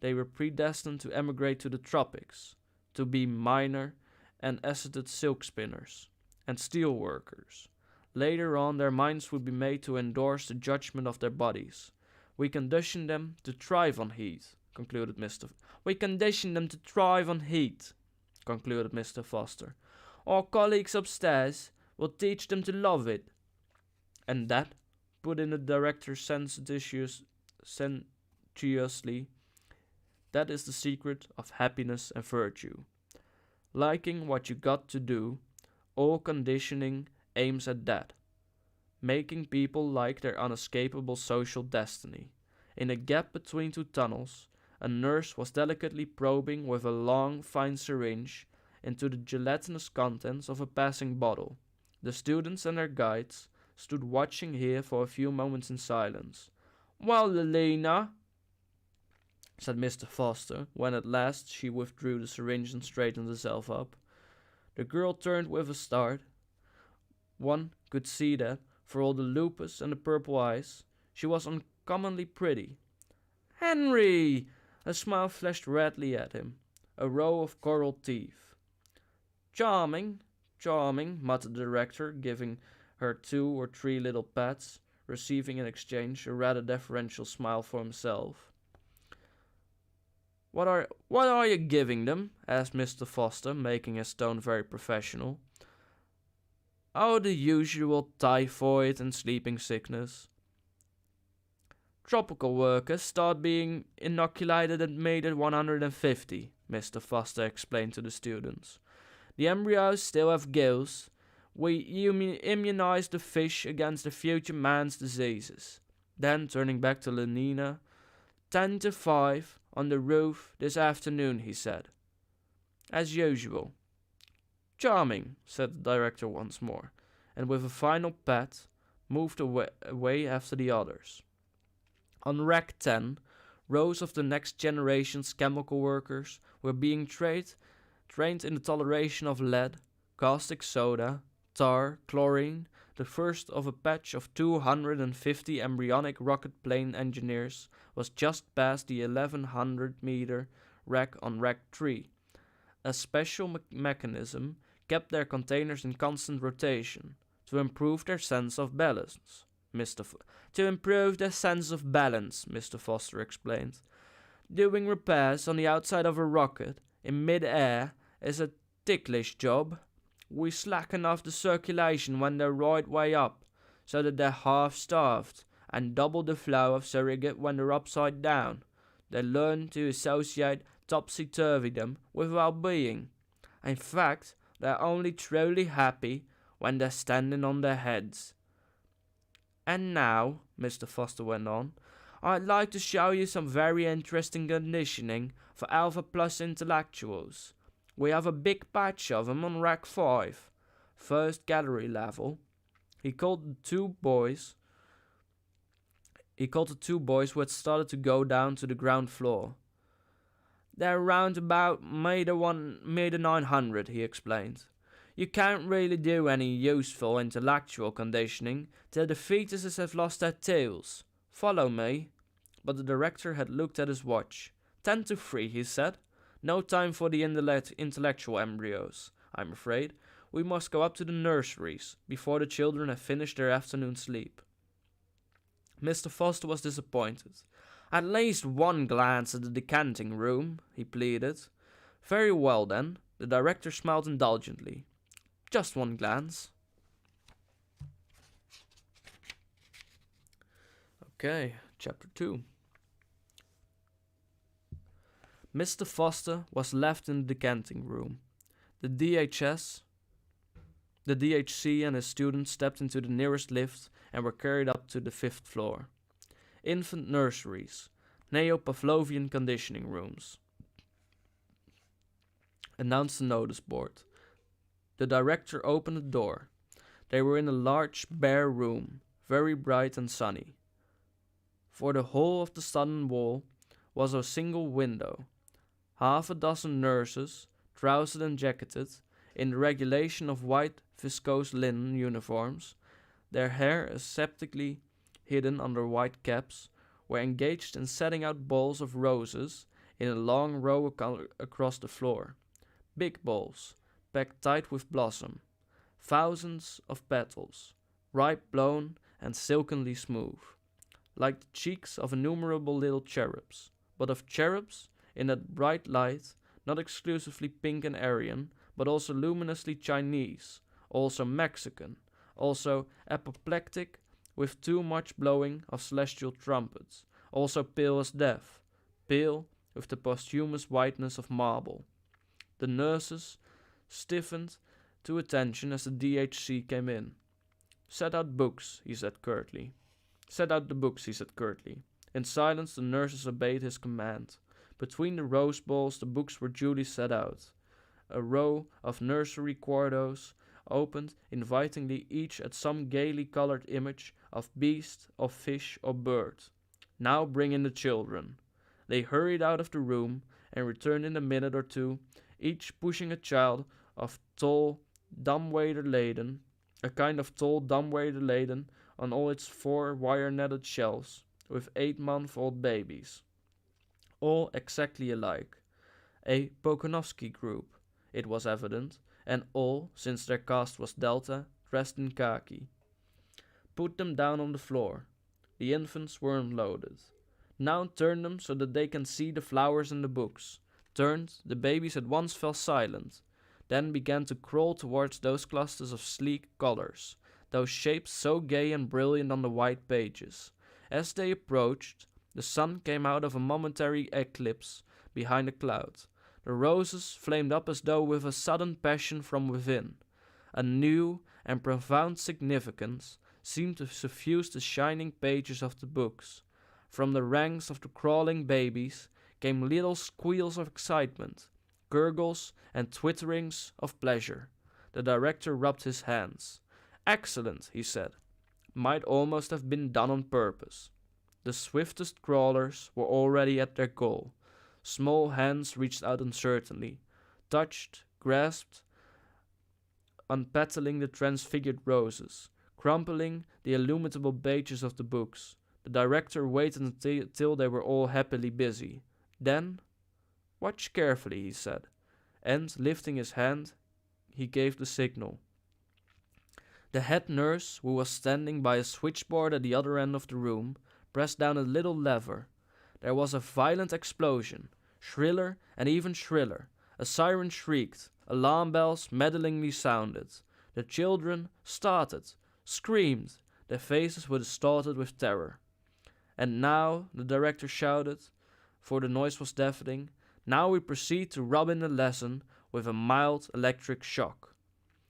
They were predestined to emigrate to the tropics, to be miner and acetate silk spinners, and steel workers. Later on, their minds would be made to endorse the judgment of their bodies. We conditioned them to thrive on heat, concluded Mr. We conditioned them to thrive on heat, concluded Mr. Foster. Our colleagues upstairs will teach them to love it. And that, put in the director sententiously, that is the secret of happiness and virtue. Liking what you got to do, all conditioning aims at that. Making people like their unescapable social destiny. In a gap between two tunnels, a nurse was delicately probing with a long, fine syringe into the gelatinous contents of a passing bottle. The students and their guides stood watching here for a few moments in silence. Well, Lelina, said Mr. Foster, when at last she withdrew the syringe and straightened herself up. The girl turned with a start. One could see that, for all the lupus and the purple eyes, she was uncommonly pretty. Henry! A smile flashed redly at him, a row of coral teeth. Charming, charming, muttered the director, giving her 2 or 3 little pats, receiving in exchange a rather deferential smile for himself. What are you giving them? Asked Mr. Foster, making his tone very professional. Oh, the usual typhoid and sleeping sickness. Tropical workers start being inoculated at May 150, Mr. Foster explained to the students. The embryos still have gills. We immunize the fish against the future man's diseases. Then, turning back to Lenina, 10 to 5 on the roof this afternoon, he said. As usual. Charming, said the director once more, and with a final pat, moved away after the others. On Rack 10, rows of the next generation's chemical workers were being trained in the toleration of lead, caustic soda, tar, chlorine, the first of a batch of 250 embryonic rocket plane engineers was just past the 1100-meter rack on Rack 3. A special mechanism kept their containers in constant rotation to improve their sense of balance. Mr. Foster explained. Doing repairs on the outside of a rocket in mid-air is a ticklish job. We slacken off the circulation when they're right way up, so that they're half-starved, and double the flow of surrogate when they're upside down. They learn to associate topsy-turvydom with well-being. In fact, they're only truly happy when they're standing on their heads. And now, Mr. Foster went on, I'd like to show you some very interesting conditioning for Alpha Plus intellectuals. We have a big batch of them on Rack 5, first gallery level. He called the two boys who had started to go down to the ground floor. They're round about meter 900, he explained. You can't really do any useful intellectual conditioning till the fetuses have lost their tails. Follow me. But the director had looked at his watch. 10 to 3, he said. No time for the intellectual embryos, I'm afraid. We must go up to the nurseries before the children have finished their afternoon sleep. Mr. Foster was disappointed. At least one glance at the decanting room, he pleaded. Very well, then. The director smiled indulgently. Just one glance. Okay, chapter 2. Mr. Foster was left in the decanting room. The DHC and his students stepped into the nearest lift and were carried up to the 5th floor. Infant nurseries, neo-Pavlovian conditioning rooms, announced the notice board. The director opened the door. They were in a large, bare room, very bright and sunny. For the whole of the southern wall was a single window. Half a dozen nurses, trousered and jacketed, in the regulation of white viscose linen uniforms, their hair aseptically hidden under white caps, were engaged in setting out balls of roses in a long row across the floor. Big balls, packed tight with blossom, thousands of petals, ripe blown and silkenly smooth, like the cheeks of innumerable little cherubs, but of cherubs in that bright light, not exclusively pink and Aryan, but also luminously Chinese, also Mexican, also apoplectic with too much blowing of celestial trumpets, also pale as death, pale with the posthumous whiteness of marble. The nurses stiffened to attention as the DHC came in. Set out books, he said curtly. Set out the books, he said curtly. In silence the nurses obeyed his command. Between the rose balls the books were duly set out. A row of nursery quartos opened invitingly, each at some gaily colored image of beast, of fish, or bird. Now bring in the children. They hurried out of the room and returned in a minute or two, each pushing a child of tall, dumbwaiter laden, a kind of tall dumbwaiter laden on all its 4 wire-netted shelves, with 8-month-old babies, all exactly alike. A Pokonovsky group, it was evident, and all, since their caste was Delta, dressed in khaki. Put them down on the floor. The infants were unloaded. Now turn them so that they can see the flowers and the books. Turned, the babies at once fell silent, then began to crawl towards those clusters of sleek colors, those shapes so gay and brilliant on the white pages. As they approached, the sun came out of a momentary eclipse behind a cloud. The roses flamed up as though with a sudden passion from within. A new and profound significance seemed to suffuse the shining pages of the books. From the ranks of the crawling babies came little squeals of excitement, gurgles and twitterings of pleasure. The director rubbed his hands. Excellent, he said. Might almost have been done on purpose. The swiftest crawlers were already at their goal. Small hands reached out uncertainly, touched, grasped, unpetaling the transfigured roses, crumpling the illimitable pages of the books. The director waited until they were all happily busy. Then, watch carefully, he said, and, lifting his hand, he gave the signal. The head nurse, who was standing by a switchboard at the other end of the room, pressed down a little lever. There was a violent explosion, shriller and even shriller. A siren shrieked, alarm bells maddeningly sounded. The children started, screamed, their faces were distorted with terror. And now, the director shouted, for the noise was deafening, now we proceed to rub in the lesson with a mild electric shock.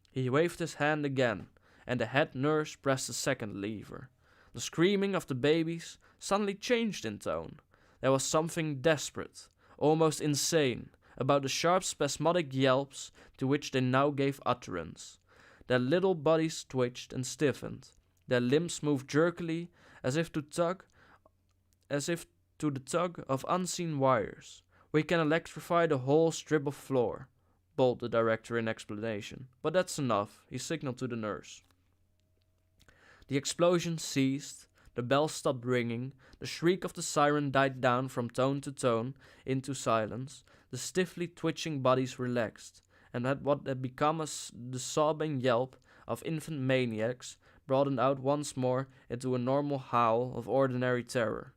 He waved his hand again, and the head nurse pressed a second lever. The screaming of the babies suddenly changed in tone. There was something desperate, almost insane, about the sharp spasmodic yelps to which they now gave utterance. Their little bodies twitched and stiffened. Their limbs moved jerkily, as if to the tug of unseen wires. We can electrify the whole strip of floor, bawled the director in explanation. But that's enough, he signaled to the nurse. The explosion ceased, the bell stopped ringing, the shriek of the siren died down from tone to tone into silence, the stiffly twitching bodies relaxed, and what had become the sobbing yelp of infant maniacs broadened out once more into a normal howl of ordinary terror.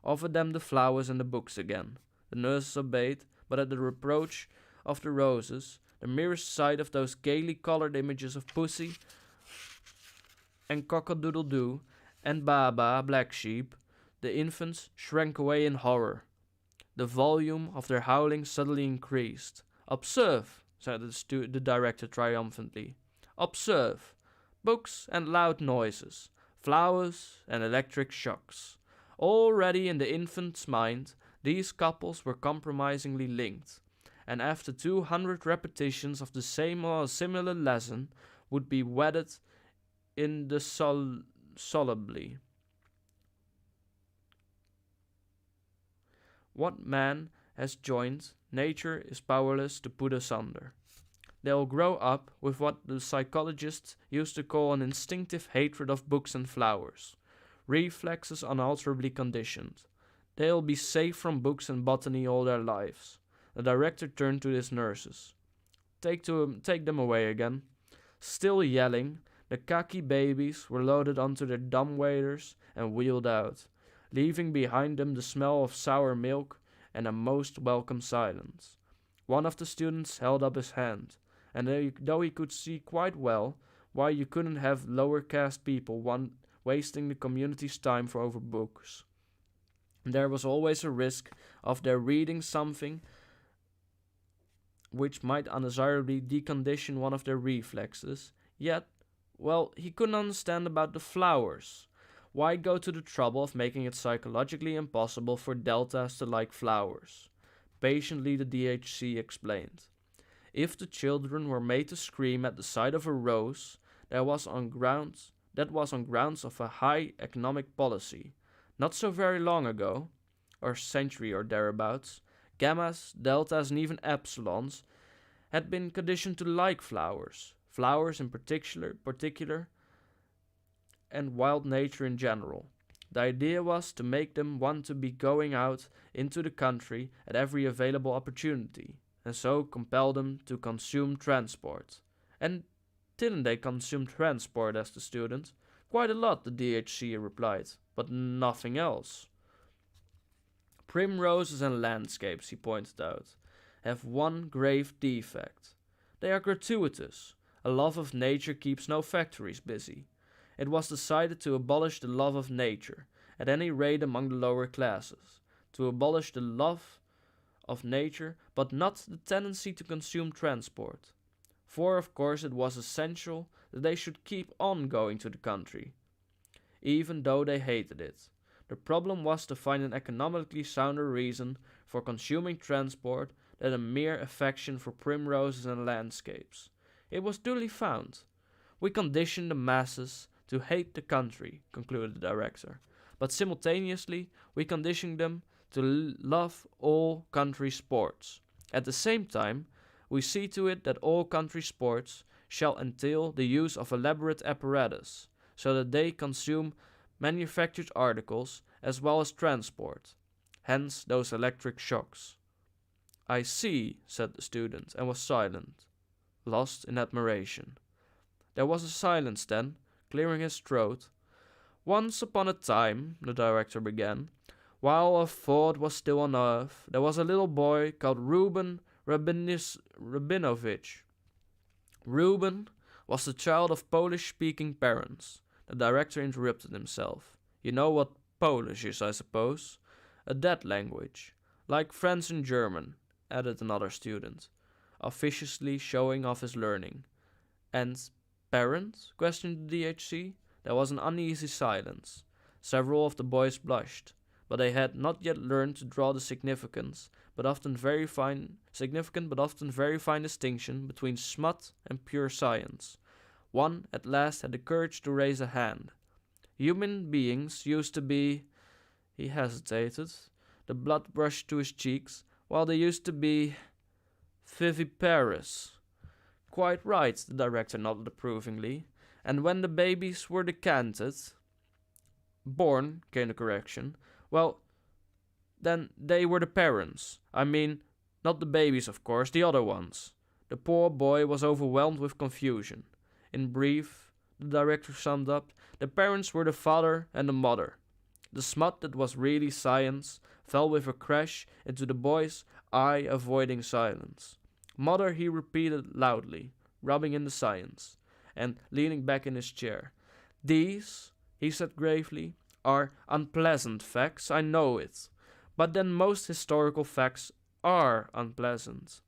Offer them the flowers and the books again. The nurses obeyed, but at the reproach of the roses, the merest sight of those gaily colored images of Pussy and Cock-a-doodle-doo and Baba, Black Sheep, the infants shrank away in horror. The volume of their howling suddenly increased. Observe, said the director triumphantly. Observe. Books and loud noises, flowers and electric shocks. Already in the infant's mind, these couples were compromisingly linked, and after 200 repetitions of the same or similar lesson, would be wedded indissolubly. What man has joined, nature is powerless to put asunder. They'll grow up with what the psychologists used to call an instinctive hatred of books and flowers, reflexes unalterably conditioned. They'll be safe from books and botany all their lives. The director turned to his nurses. Take them away again. Still yelling, the khaki babies were loaded onto their dumbwaiters and wheeled out, leaving behind them the smell of sour milk and a most welcome silence. One of the students held up his hand, and though he could see quite well why you couldn't have lower caste people wasting the community's time for over books, there was always a risk of their reading something which might undesirably decondition one of their reflexes. Yet, well, he couldn't understand about the flowers. Why go to the trouble of making it psychologically impossible for deltas to like flowers? Patiently the DHC explained. If the children were made to scream at the sight of a rose, that was on grounds of a high economic policy. Not so very long ago, or century or thereabouts, gammas, deltas, and even epsilons had been conditioned to like flowers in particular, and wild nature in general. The idea was to make them want to be going out into the country at every available opportunity, and so compel them to consume transport. And didn't they consume transport as the student? Quite a lot, the DHC replied, but nothing else. Primroses and landscapes, he pointed out, have one grave defect. They are gratuitous. A love of nature keeps no factories busy. It was decided to abolish the love of nature, at any rate among the lower classes. To abolish the love of nature, but not the tendency to consume transport. For, of course, it was essential that they should keep on going to the country, even though they hated it. The problem was to find an economically sounder reason for consuming transport than a mere affection for primroses and landscapes. It was duly found. We conditioned the masses to hate the country, concluded the director, but simultaneously we conditioned them to love all country sports. At the same time, we see to it that all country sports shall entail the use of elaborate apparatus, so that they consume manufactured articles as well as transport. Hence those electric shocks. I see, said the student, and was silent, lost in admiration. There was a silence then, clearing his throat. Once upon a time, the director began, while a thought was still on earth, there was a little boy called Reuben Rabinovich. Reuben was the child of Polish-speaking parents. The director interrupted himself. You know what Polish is, I suppose? A dead language. Like French and German, added another student, officiously showing off his learning. And parents? Questioned the DHC. There was an uneasy silence. Several of the boys blushed, but they had not yet learned to draw the significant but often very fine distinction between smut and pure science. One at last had the courage to raise a hand. Human beings used to be... He hesitated. The blood brushed to his cheeks. Well, they used to be... viviparous. Quite right, the director nodded approvingly. And when the babies were decanted... Born, came the correction. Well, then they were the parents. I mean, not the babies, of course, the other ones. The poor boy was overwhelmed with confusion. In brief, the director summed up, the parents were the father and the mother. The smut that was really science fell with a crash into the boy's eye, avoiding silence. Mother, he repeated loudly, rubbing in the science, and leaning back in his chair. These, he said gravely, are unpleasant facts, I know it. But then most historical facts are unpleasant.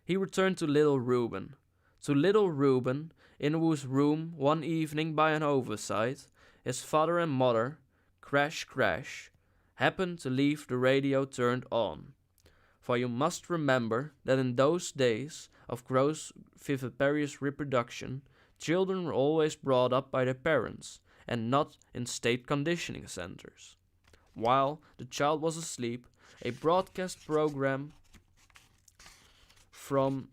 He returned to little Reuben. To little Reuben, in whose room, one evening by an oversight, his father and mother, crash, crash, happened to leave the radio turned on. For you must remember that in those days of gross viviparous reproduction, children were always brought up by their parents, and not in state conditioning centers. While the child was asleep, A broadcast program from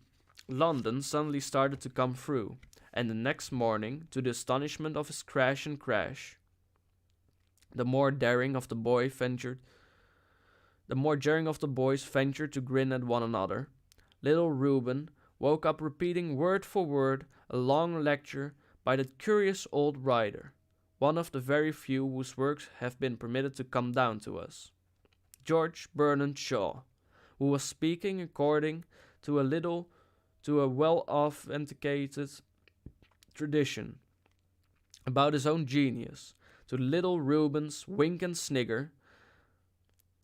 London suddenly started to come through, and the next morning, to the astonishment of his crash and crash, the more daring of the boys ventured to grin at one another. Little Reuben woke up repeating word for word a long lecture by that curious old writer, one of the very few whose works have been permitted to come down to us, George Bernard Shaw, who was speaking according to a well-authenticated tradition about his own genius. To little Reuben's wink and snigger,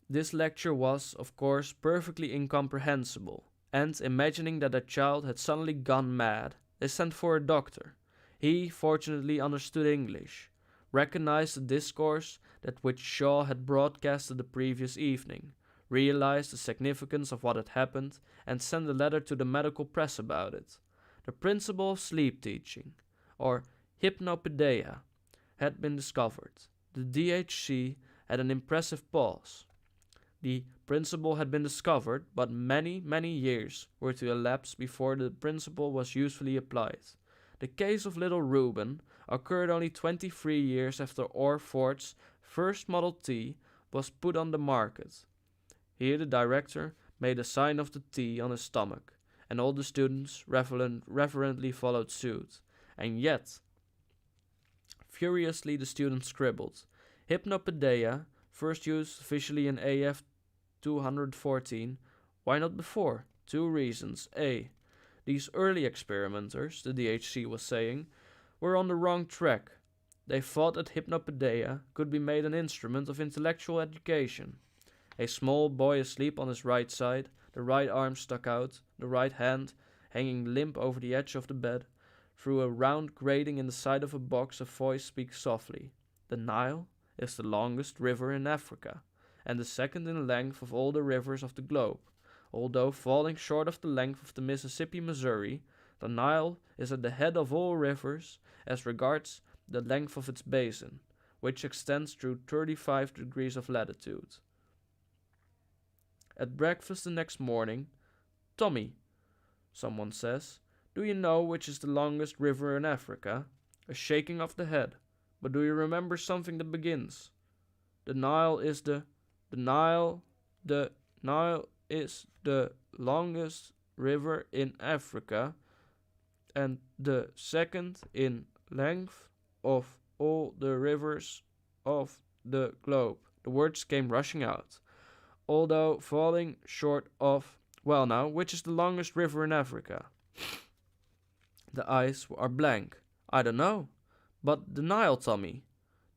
this lecture was, of course, perfectly incomprehensible, and imagining that a child had suddenly gone mad, they sent for a doctor. He fortunately understood English, recognized the discourse that which Shaw had broadcasted the previous evening, realized the significance of what had happened, and sent a letter to the medical press about it. The principle of sleep teaching, or hypnopedia, had been discovered. The DHC had an impressive pause. The principle had been discovered, but many, many years were to elapse before the principle was usefully applied. The case of little Reuben occurred only 23 years after Orr Ford's first Model T was put on the market. Here the director made a sign of the T on his stomach, and all the students reverently followed suit. And yet, furiously the students scribbled, Hypnopedia, first used officially in AF 214. Why not before? 2 reasons. A. These early experimenters, the DHC was saying, were on the wrong track. They thought that hypnopedia could be made an instrument of intellectual education. A small boy asleep on his right side, the right arm stuck out, the right hand hanging limp over the edge of the bed. Through a round grating in the side of a box, a voice speaks softly. The Nile is the longest river in Africa, and the second in length of all the rivers of the globe. Although falling short of the length of the Mississippi, Missouri, the Nile is at the head of all rivers as regards the length of its basin, which extends through 35 degrees of latitude. At breakfast the next morning, Tommy, someone says, do you know which is the longest river in Africa? A shaking of the head. But do you remember something that begins? The Nile is the Nile is the longest river in Africa and the second in length of all the rivers of the globe. The words came rushing out. Although falling short of, well now, which is the longest river in Africa? The eyes are blank. I don't know. But the Nile, Tommy.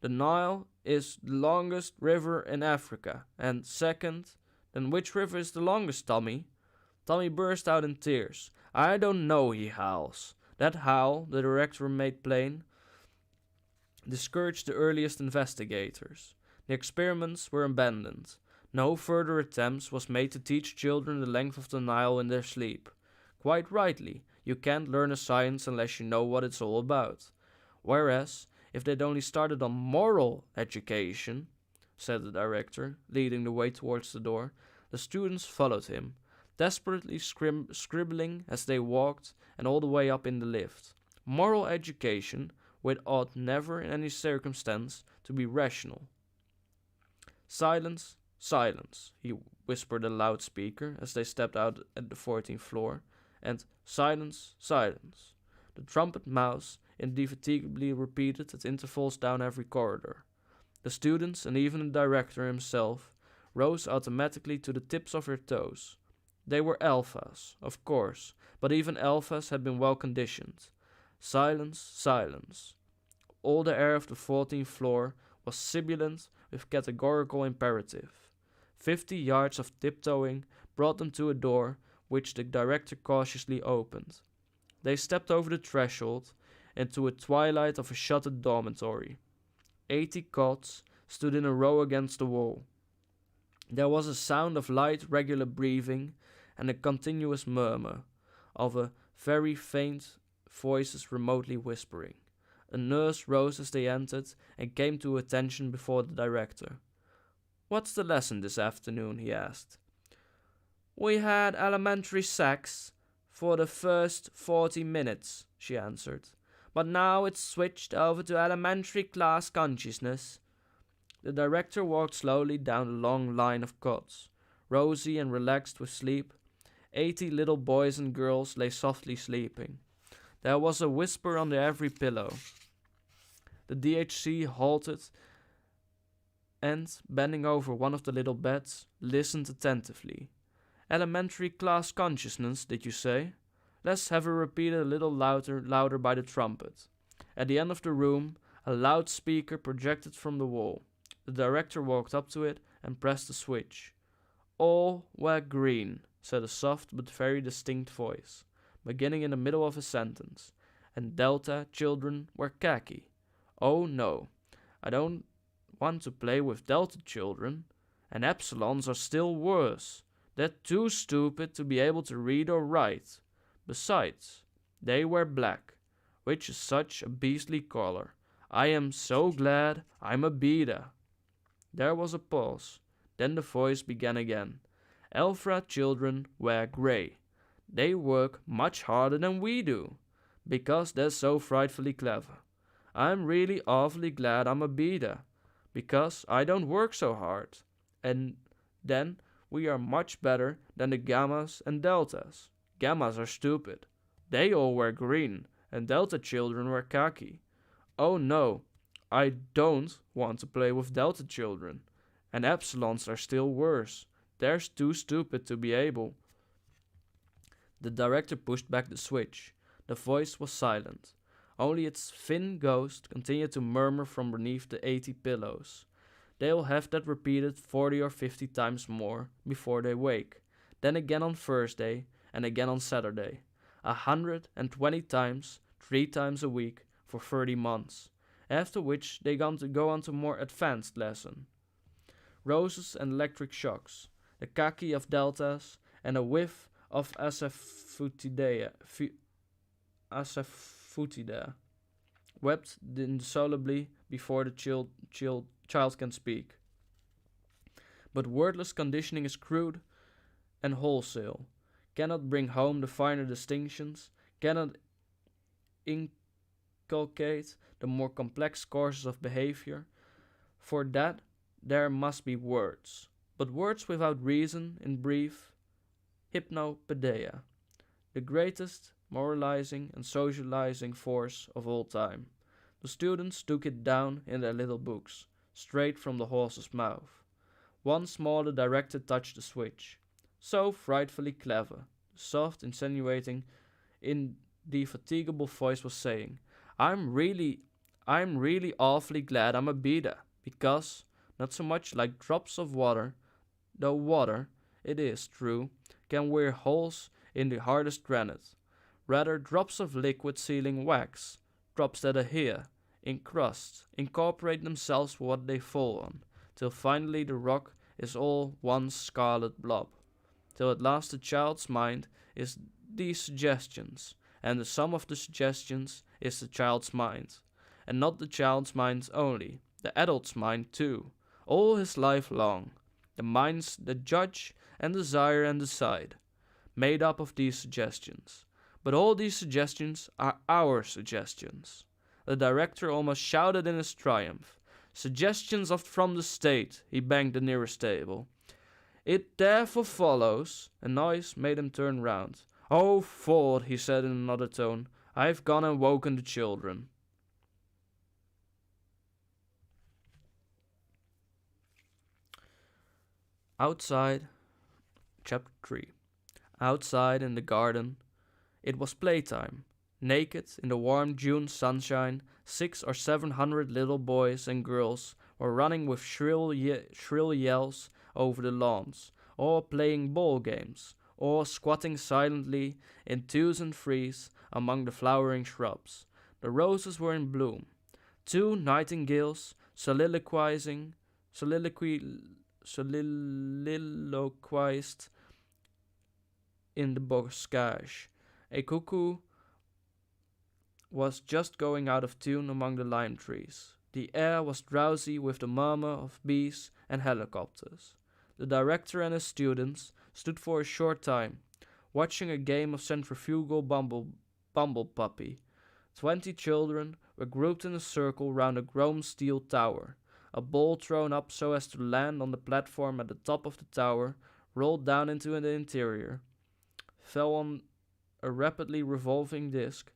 The Nile is the longest river in Africa. And second, then which river is the longest, Tommy? Tommy burst out in tears. I don't know, he howls. That howl, the director made plain, discouraged the earliest investigators. The experiments were abandoned. No further attempts was made to teach children the length of the Nile in their sleep. Quite rightly, you can't learn a science unless you know what it's all about. Whereas, if they'd only started on moral education, said the director, leading the way towards the door, the students followed him, desperately scribbling as they walked and all the way up in the lift. Moral education, which ought never in any circumstance to be rational. Silence, silence, he whispered a loudspeaker as they stepped out at the 14th floor, and silence, silence. The trumpet mouse indefatigably repeated at intervals down every corridor. The students, and even the director himself, rose automatically to the tips of their toes. They were alphas, of course, but even alphas had been well conditioned. Silence, silence. All the air of the 14th floor was sibilant with categorical imperative. 50 yards of tiptoeing brought them to a door which the director cautiously opened. They stepped over the threshold into a twilight of a shuttered dormitory. 80 cots stood in a row against the wall. There was a sound of light, regular breathing and a continuous murmur of a very faint voices remotely whispering. A nurse rose as they entered and came to attention before the director. "What's the lesson this afternoon?" he asked. "We had elementary sex for the first 40 minutes," she answered. "But now it's switched over to elementary class consciousness." The director walked slowly down the long line of cots, rosy and relaxed with sleep. 80 little boys and girls lay softly sleeping. There was a whisper under every pillow. The DHC halted and, bending over one of the little beds, listened attentively. "Elementary class consciousness, did you say? Let's have it repeated a little louder by the trumpet." At the end of the room, a loudspeaker projected from the wall. The director walked up to it and pressed the switch. "All were green," said a soft but very distinct voice, beginning in the middle of a sentence, "and Delta children were khaki. Oh no, I don't want to play with Delta children, and Epsilons are still worse. They're too stupid to be able to read or write. Besides, they wear black, which is such a beastly color. I am so glad I'm a beta." There was a pause. Then the voice began again. "Alpha children wear gray. They work much harder than we do, because they're so frightfully clever. I'm really awfully glad I'm a beta, because I don't work so hard. And then we are much better than the gammas and deltas. Gammas are stupid. They all wear green, and delta children wear khaki. Oh no, I don't want to play with delta children. And epsilons are still worse. They're too stupid to be able." The director pushed back the switch. The voice was silent. Only its thin ghost continued to murmur from beneath the 80 pillows. "They'll have that repeated 40 or 50 times more before they wake. Then again on Thursday, and again on Saturday. 120 times, 3 times a week, for 30 months. After which they go on to more advanced lesson. Roses and electric shocks, the khaki of deltas, and a whiff of asafoetida, wept indissolubly before the child can speak. But wordless conditioning is crude and wholesale, cannot bring home the finer distinctions, cannot inculcate the more complex courses of behavior. For that there must be words, but words without reason, in brief, hypnopedia, the greatest moralizing and socializing force of all time. The students took it down in their little books, straight from the horse's mouth. Once more the director touched the switch. "So frightfully clever," the soft, insinuating, indefatigable voice was saying. I'm really awfully glad I'm a beta, because, not so much like drops of water, though water, it is true, can wear holes in the hardest granite. Rather drops of liquid sealing wax, drops that adhere, encrust, incorporate themselves with what they fall on, till finally the rock is all one scarlet blob, till at last the child's mind is these suggestions, and the sum of the suggestions is the child's mind, and not the child's mind only, the adult's mind too, all his life long, the minds that judge and desire and decide, made up of these suggestions. But all these suggestions are our suggestions." The director almost shouted in his triumph. "Suggestions from the state," he banged the nearest table. "It therefore follows," a noise made him turn round. "Oh, Ford," he said in another tone, "I've gone and woken the children." Outside, Chapter 3. Outside in the garden, it was playtime. Naked in the warm June sunshine, 600 or 700 little boys and girls were running with shrill yells over the lawns, or playing ball games, or squatting silently in twos and threes among the flowering shrubs. The roses were in bloom. 2 nightingales soliloquized in the boscage. A cuckoo was just going out of tune among the lime trees. The air was drowsy with the murmur of bees and helicopters. The director and his students stood for a short time, watching a game of centrifugal bumble puppy. 20 children were grouped in a circle round a chrome steel tower. A ball thrown up so as to land on the platform at the top of the tower rolled down into the interior, fell on a rapidly revolving disc,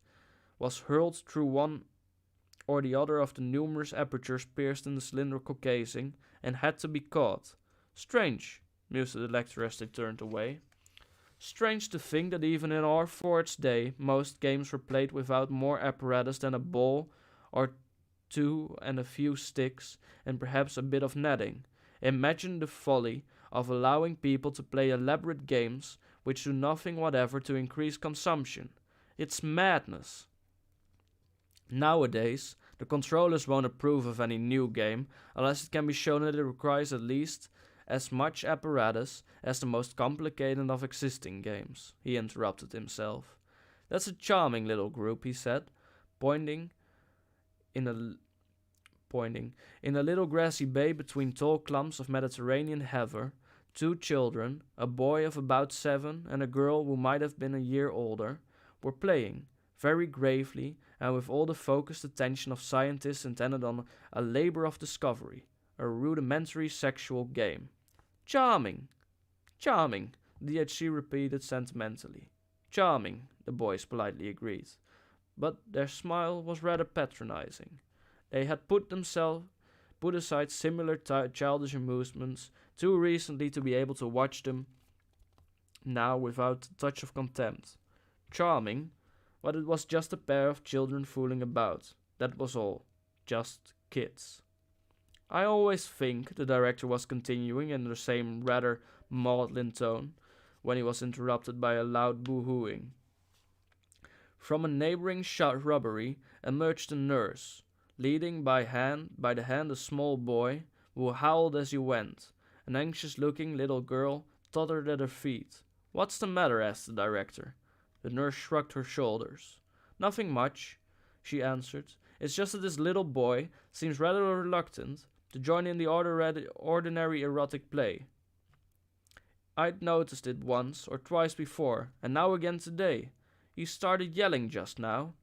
was hurled through one or the other of the numerous apertures pierced in the cylindrical casing, and had to be caught. Strange, mused the lecturer as they turned away. Strange to think that even in our Ford's day, most games were played without more apparatus than a ball or two and a few sticks, and perhaps a bit of netting. Imagine the folly of allowing people to play elaborate games which do nothing whatever to increase consumption. It's madness. Nowadays, the controllers won't approve of any new game unless it can be shown that it requires at least as much apparatus as the most complicated of existing games, he interrupted himself. That's a charming little group, he said, pointing in a little grassy bay between tall clumps of Mediterranean heather. 2 children, a boy of about 7 and a girl who might have been a year older, were playing, very gravely and with all the focused attention of scientists intended on a labor of discovery, a rudimentary sexual game. Charming, charming, DHC repeated sentimentally. Charming, the boys politely agreed, but their smile was rather patronizing. They had put aside similar childish amusements too recently to be able to watch them now without a touch of contempt. Charming, but it was just a pair of children fooling about. That was all. Just kids. I always think, the director was continuing in the same rather maudlin tone, when he was interrupted by a loud boo-hooing. From a neighboring shrubbery emerged a nurse, leading by the hand a small boy, who howled as he went. An anxious-looking little girl tottered at her feet. "What's the matter?" asked the director. The nurse shrugged her shoulders. "Nothing much," she answered. "It's just that this little boy seems rather reluctant to join in the ordinary erotic play. I'd noticed it once or twice before, and now again today. He started yelling just now."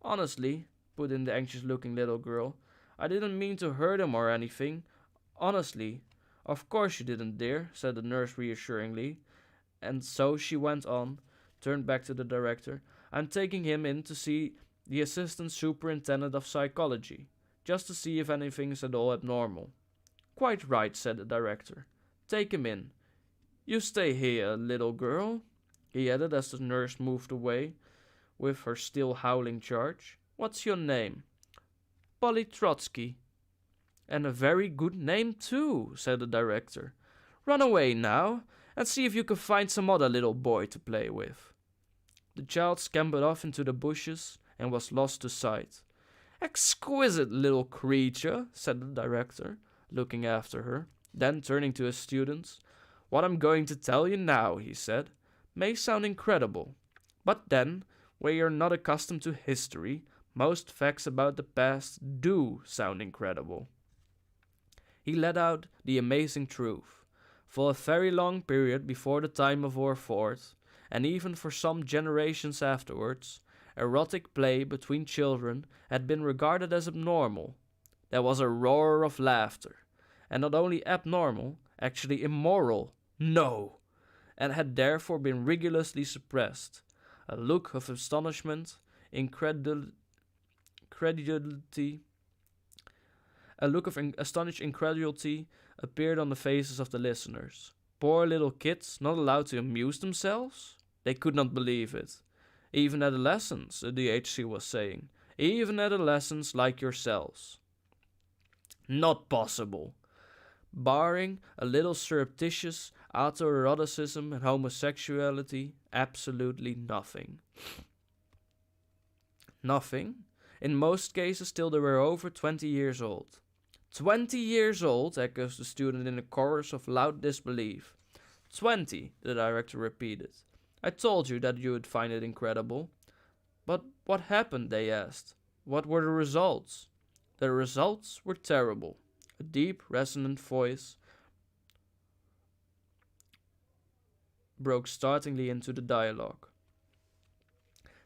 "Honestly," put in the anxious-looking little girl, "I didn't mean to hurt him or anything. Honestly." "Of course you didn't, dear," said the nurse reassuringly, and so she went on, turned back to the director. "I'm taking him in to see the assistant superintendent of psychology, just to see if anything's at all abnormal." "Quite right," said the director. "Take him in. You stay here, little girl," he added as the nurse moved away with her still howling charge. "What's your name?" "Polly Trotsky." "And a very good name, too," said the director. "Run away now, and see if you can find some other little boy to play with." The child scampered off into the bushes and was lost to sight. "Exquisite little creature," said the director, looking after her. Then, turning to his students, "What I'm going to tell you now," he said, "may sound incredible. But then, where you're not accustomed to history, most facts about the past do sound incredible." He let out the amazing truth. For a very long period before the time of our Ford, and even for some generations afterwards, erotic play between children had been regarded as abnormal. There was a roar of laughter, and not only abnormal, actually immoral, no, and had therefore been rigorously suppressed. A look of astonishment, incredulity, astonished incredulity appeared on the faces of the listeners. Poor little kids not allowed to amuse themselves? They could not believe it. Even adolescents, the DHC was saying. Even adolescents like yourselves. Not possible. Barring a little surreptitious autoeroticism and homosexuality, absolutely nothing. Nothing? In most cases till they were over 20 years old. 20 years old, echoes the student in a chorus of loud disbelief. 20, the director repeated. I told you that you would find it incredible. But what happened, they asked. What were the results? The results were terrible. A deep, resonant voice broke startlingly into the dialogue.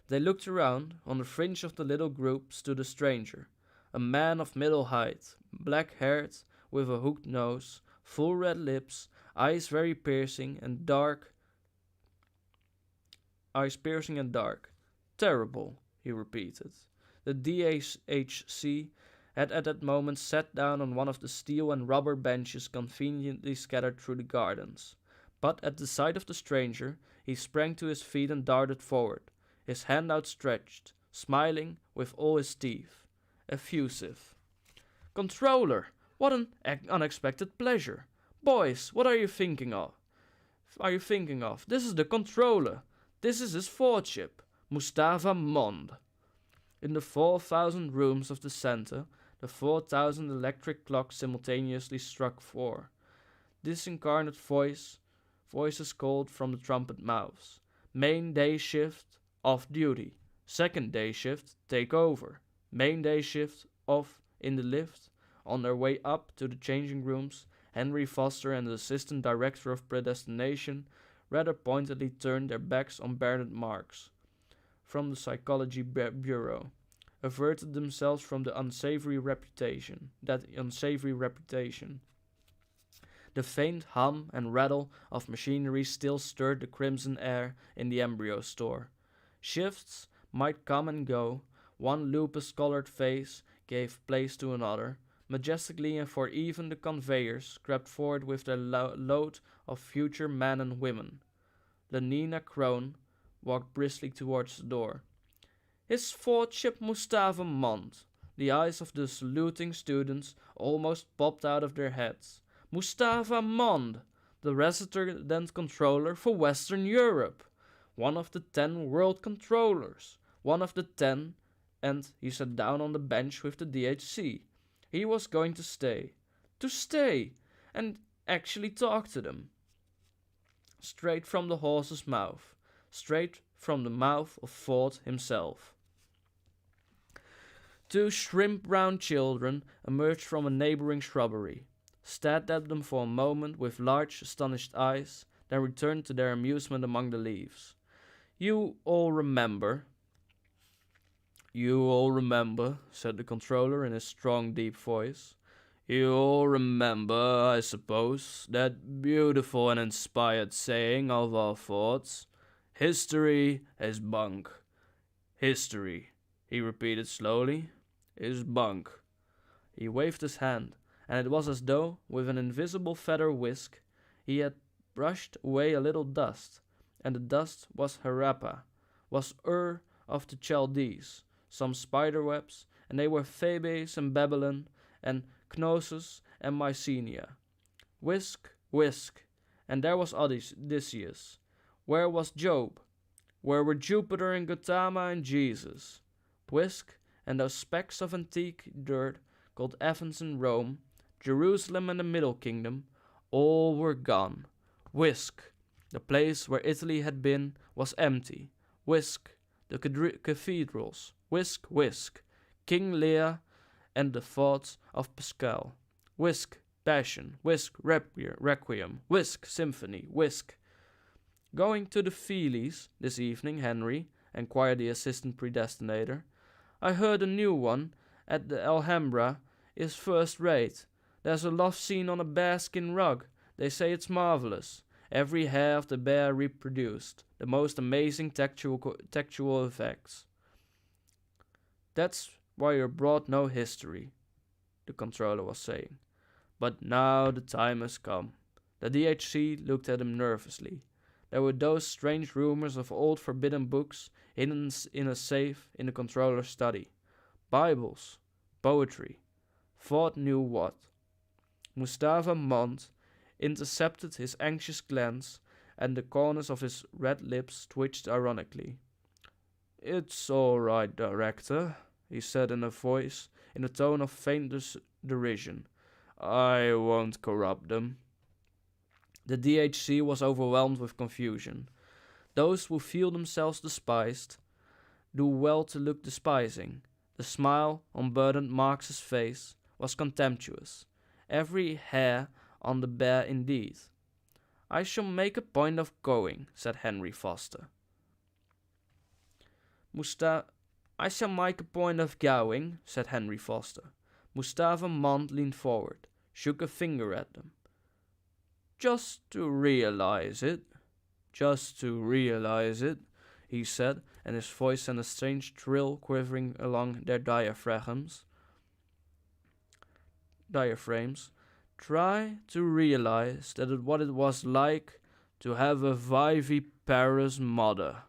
They looked around. On the fringe of the little group stood a stranger, a man of middle height, black-haired, with a hooked nose, full red lips, eyes very piercing and dark. Eyes piercing and dark. Terrible, he repeated. The DHC had at that moment sat down on one of the steel and rubber benches conveniently scattered through the gardens. But at the sight of the stranger, he sprang to his feet and darted forward, his hand outstretched, smiling with all his teeth. Effusive. Controller, what an unexpected pleasure. Boys, what are you thinking of? This is the controller. This is his fortship, Mustafa Mond. In the 4,000 rooms of the center, the 4,000 electric clocks simultaneously struck 4. Disincarnate voices called from the trumpet mouths. Main day shift, off duty. Second day shift, take over. Main day shift, off in the lift. On their way up to the changing rooms, Henry Foster and the assistant director of Predestination rather pointedly turned their backs on Bernard Marx from the Psychology Bureau, averted themselves from the unsavory reputation. The faint hum and rattle of machinery still stirred the crimson air in the embryo store. Shifts might come and go. One lupus-colored face gave place to another, majestically, and for even the conveyors crept forward with their load of future men and women. Lenina Crone walked briskly towards the door. His fortship Mustafa Mond. The eyes of the saluting students almost popped out of their heads. Mustafa Mond, the resident controller for Western Europe. One of the 10 world controllers. One of the 10, and he sat down on the bench with the DHC. He was going to stay. To stay! And actually talk to them. Straight from the horse's mouth. Straight from the mouth of Ford himself. 2 shrimp-brown children emerged from a neighboring shrubbery, stared at them for a moment with large, astonished eyes, then returned to their amusement among the leaves. You all remember, said the controller in his strong, deep voice. You all remember, I suppose, that beautiful and inspired saying of our thoughts, history is bunk. History, he repeated slowly, is bunk. He waved his hand, and it was as though, with an invisible feather whisk, he had brushed away a little dust, and the dust was Harappa, was Ur of the Chaldees, some spider webs, and they were Thebes and Babylon, and Knossos and Mycenae. Whisk, whisk, and there was Odysseus. Where was Job? Where were Jupiter and Gautama and Jesus? Whisk, and those specks of antique dirt called Athens and Rome, Jerusalem and the Middle Kingdom, all were gone. Whisk, the place where Italy had been was empty. Whisk, the cathedrals. Whisk, whisk, King Lear and the thoughts of Pascal. Whisk, passion. Whisk, requiem. Whisk, symphony. Whisk. Going to the Feelies this evening, Henry, inquired the assistant predestinator. I heard a new one at the Alhambra is first rate. There's a love scene on a bearskin rug. They say it's marvelous. Every hair of the bear reproduced. The most amazing textual effects. That's why you brought no history, the controller was saying. But now the time has come. The DHC looked at him nervously. There were those strange rumors of old forbidden books hidden in a safe in the controller's study. Bibles, poetry, Ford knew what. Mustafa Mond intercepted his anxious glance, and the corners of his red lips twitched ironically. It's all right, director, he said in a tone of faint derision. I won't corrupt them. The DHC was overwhelmed with confusion. Those who feel themselves despised do well to look despising. The smile on burdened Marx's face was contemptuous. Every hair on the bear indeed. I shall make a point of going, said Henry Foster. I shall make a point of going, said Henry Foster. Mustafa Mond leaned forward, shook a finger at them. Just to realize it, he said, and his voice sent a strange thrill quivering along their diaphragms. Try to realize what it was like to have a viviparous mother.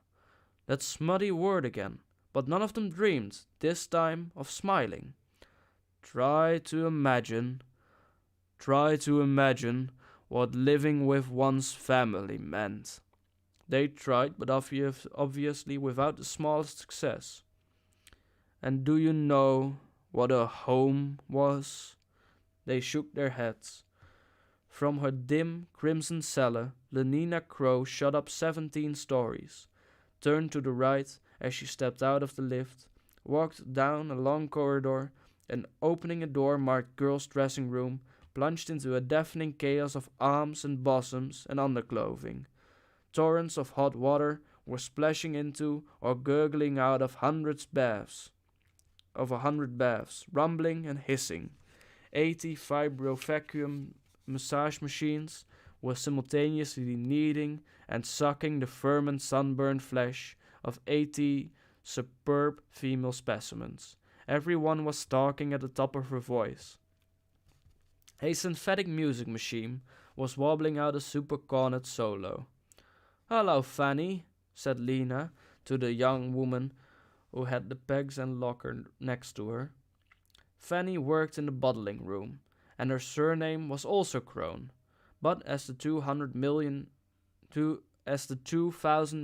That smutty word again, but none of them dreamed, this time, of smiling. Try to imagine what living with one's family meant. They tried, but obviously without the smallest success. And do you know what a home was? They shook their heads. From her dim, crimson cellar, Lenina Crow shot up 17 stories, turned to the right as she stepped out of the lift, walked down a long corridor, and opening a door marked girls' dressing room, plunged into a deafening chaos of arms and bosoms and underclothing. Torrents of hot water were splashing into or gurgling out of 100 baths, rumbling and hissing. 80 vibro-vacuum massage machines were simultaneously kneading and sucking the ferment sunburned flesh of 80 superb female specimens. Everyone was talking at the top of her voice. A synthetic music machine was wobbling out a super cornet solo. "Hello, Fanny," said Lena to the young woman who had the pegs and locker next to her. Fanny worked in the bottling room, and her surname was also Crone, but as the 2,000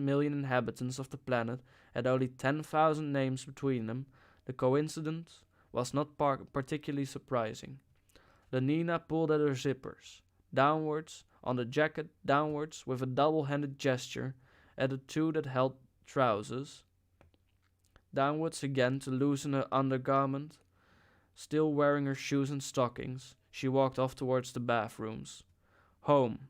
million inhabitants of the planet had only 10,000 names between them, the coincidence was not particularly surprising. Lenina pulled at her zippers, downwards, on the jacket, downwards, with a double-handed gesture, at the two that held trousers, downwards again to loosen her undergarment. Still wearing her shoes and stockings, she walked off towards the bathrooms. Home.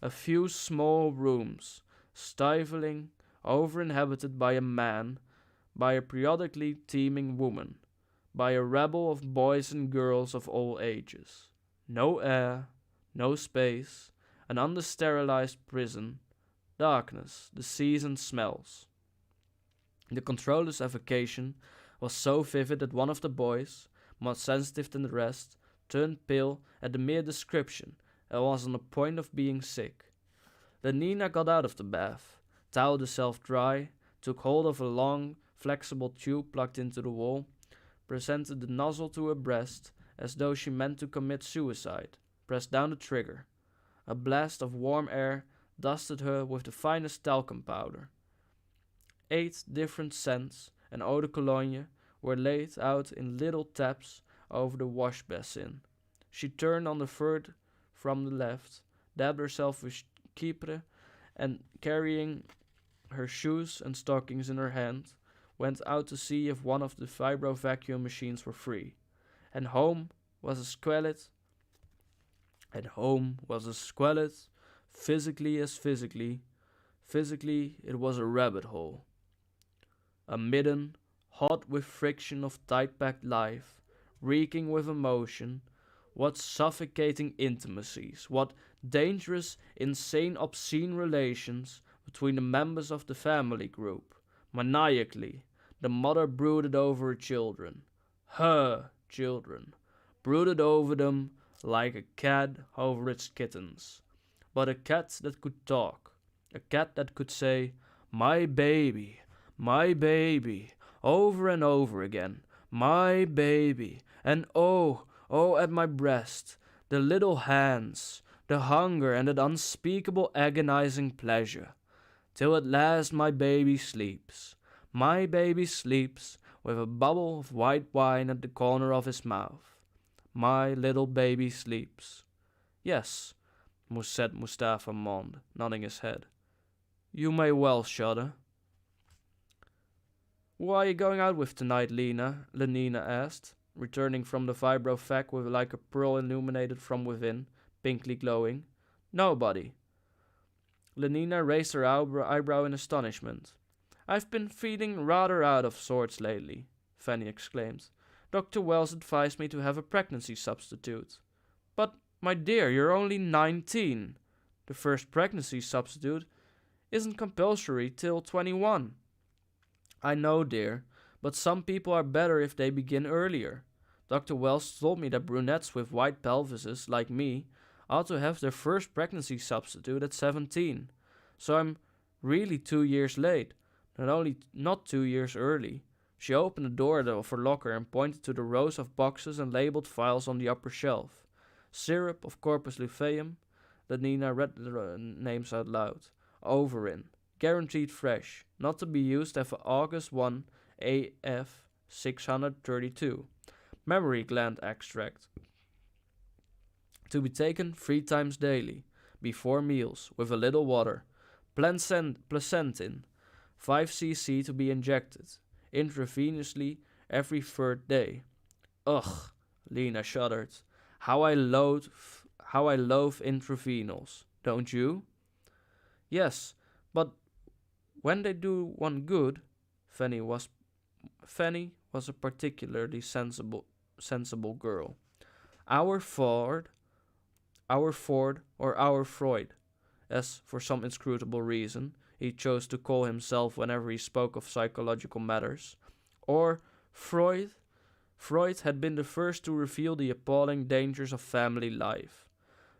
A few small rooms, stifling, over-inhabited by a man, by a periodically teeming woman, by a rabble of boys and girls of all ages. No air, no space, an understerilized prison, darkness, the seasoned smells. The controller's evocation was so vivid that one of the boys, more sensitive than the rest, turned pale at the mere description and was on the point of being sick. Lenina got out of the bath, toweled herself dry, took hold of a long, flexible tube plugged into the wall, presented the nozzle to her breast as though she meant to commit suicide, pressed down the trigger. A blast of warm air dusted her with the finest talcum powder. 8 different scents and eau de cologne were laid out in little taps over the wash basin. She turned on the third from the left, dabbed herself with Chypre, and carrying her shoes and stockings in her hand, went out to see if one of the vibro-vacuum machines were free. And home was a squalid, physically as physically. Physically, it was a rabbit hole. A midden, hot with friction of tight-packed life, reeking with emotion. What suffocating intimacies, what dangerous, insane, obscene relations between the members of the family group. Maniacally, the mother brooded over her children, brooded over them like a cat over its kittens. But a cat that could talk, a cat that could say, my baby, over and over again, my baby, and oh, at my breast, the little hands, the hunger and that unspeakable agonizing pleasure, till at last my baby sleeps with a bubble of white wine at the corner of his mouth. My little baby sleeps. Yes, said Mustapha Mond, nodding his head. You may well shudder. Who are you going out with tonight, Lenina asked, returning from the vibrovac with like a pearl illuminated from within, pinkly glowing. Nobody. Lenina raised her eyebrow in astonishment. I've been feeling rather out of sorts lately, Fanny exclaimed. Dr. Wells advised me to have a pregnancy substitute. But, my dear, you're only 19. The first pregnancy substitute isn't compulsory till 21. I know, dear, but some people are better if they begin earlier. Dr. Wells told me that brunettes with white pelvises, like me, ought to have their first pregnancy substitute at 17. So I'm really 2 years late, not 2 years early. She opened the door of her locker and pointed to the rows of boxes and labeled files on the upper shelf. Syrup of Corpus luteum. Nina read the names out loud. Overin. Guaranteed fresh. Not to be used after August 1 AF 632. Mammary gland extract. To be taken 3 times daily. Before meals. With a little water. Placentin. 5 cc to be injected. Intravenously every 3rd day. Ugh, Lena shuddered. How I loathe intravenols, don't you? Yes, but when they do one good, Fanny was a particularly sensible girl. Our Ford, or our Freud, as for some inscrutable reason he chose to call himself whenever he spoke of psychological matters, or Freud had been the first to reveal the appalling dangers of family life.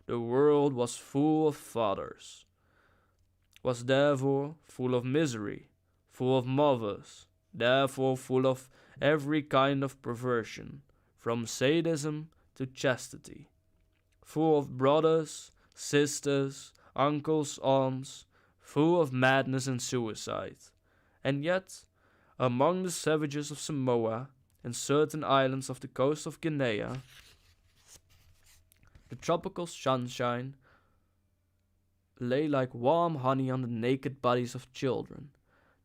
The world was full of fathers, was therefore full of misery, full of mothers, therefore full of every kind of perversion, from sadism to chastity, full of brothers, sisters, uncles, aunts, full of madness and suicide. And yet, among the savages of Samoa and certain islands of the coast of Guinea, the tropical sunshine lay like warm honey on the naked bodies of children,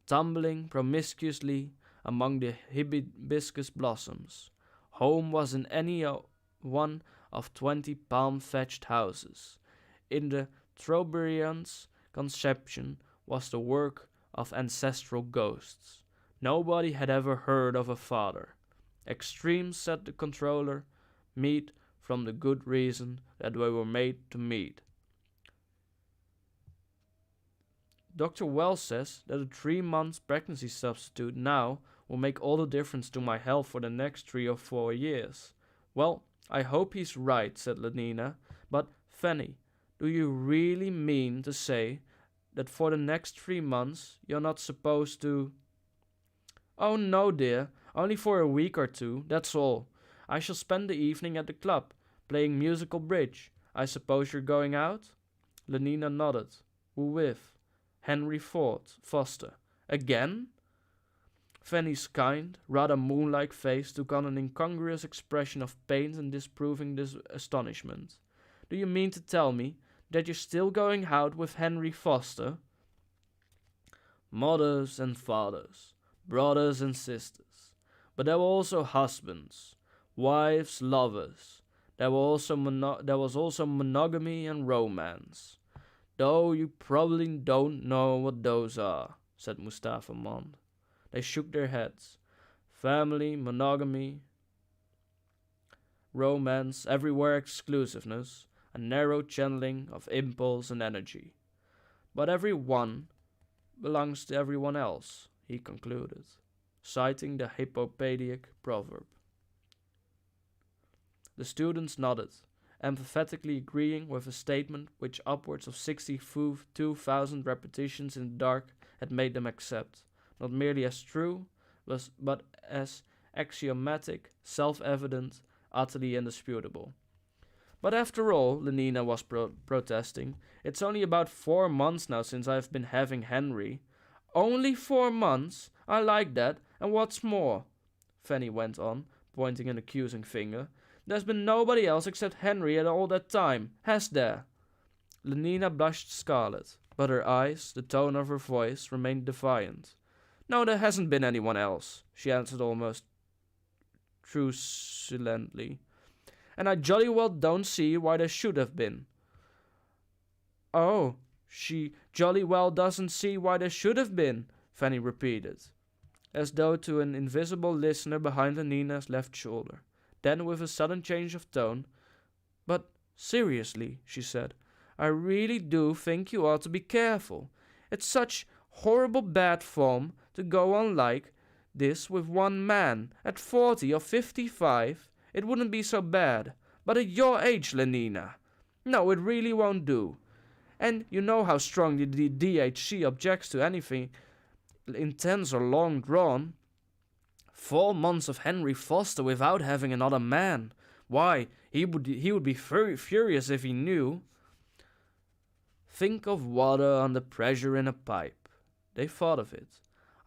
tumbling promiscuously among the hibiscus blossoms. Home was in any one of 20 palm-thatched houses. In the Troberians' conception was the work of ancestral ghosts. Nobody had ever heard of a father. Extremes, said the controller, meet from the good reason that they were made to meet. Dr. Wells says that a 3-month pregnancy substitute now will make all the difference to my health for the next 3 or 4 years. Well, I hope he's right, said Lenina, but Fanny, do you really mean to say that for the next 3 months you're not supposed to... Oh no, dear, only for a week or 2, that's all. I shall spend the evening at the club, playing musical bridge. I suppose you're going out? Lenina nodded. Who with? Henry Foster. Again? Fanny's kind, rather moon-like face took on an incongruous expression of pain and disproving astonishment. Do you mean to tell me that you're still going out with Henry Foster? Mothers and fathers, brothers and sisters, but there were also husbands, wives, lovers. There was also monogamy and romance. Though you probably don't know what those are, said Mustafa Mond. They shook their heads. Family, monogamy, romance, everywhere exclusiveness, a narrow channeling of impulse and energy. But every one belongs to everyone else, he concluded, citing the Hippocratic proverb. The students nodded, emphatically agreeing with a statement which upwards of 62,000 repetitions in the dark had made them accept, not merely as true, but as axiomatic, self-evident, utterly indisputable. But after all, Lenina was protesting, it's only about 4 months now since I've been having Henry. Only 4 months? I like that, and what's more, Fanny went on, pointing an accusing finger, there's been nobody else except Henry at all that time, has there? Lenina blushed scarlet, but her eyes, the tone of her voice, remained defiant. No, there hasn't been anyone else, she answered almost truculently. And I jolly well don't see why there should have been. Oh, she jolly well doesn't see why there should have been, Fanny repeated, as though to an invisible listener behind Nina's left shoulder. Then, with a sudden change of tone, but seriously, she said, I really do think you ought to be careful. It's such horrible bad form to go on like this with one man. At 40 or 55, it wouldn't be so bad. But at your age, Lenina, no, it really won't do. And you know how strongly the DHC objects to anything intense or long drawn. 4 months of Henry Foster without having another man. Why, he would be furious if he knew. Think of water under pressure in a pipe. They thought of it.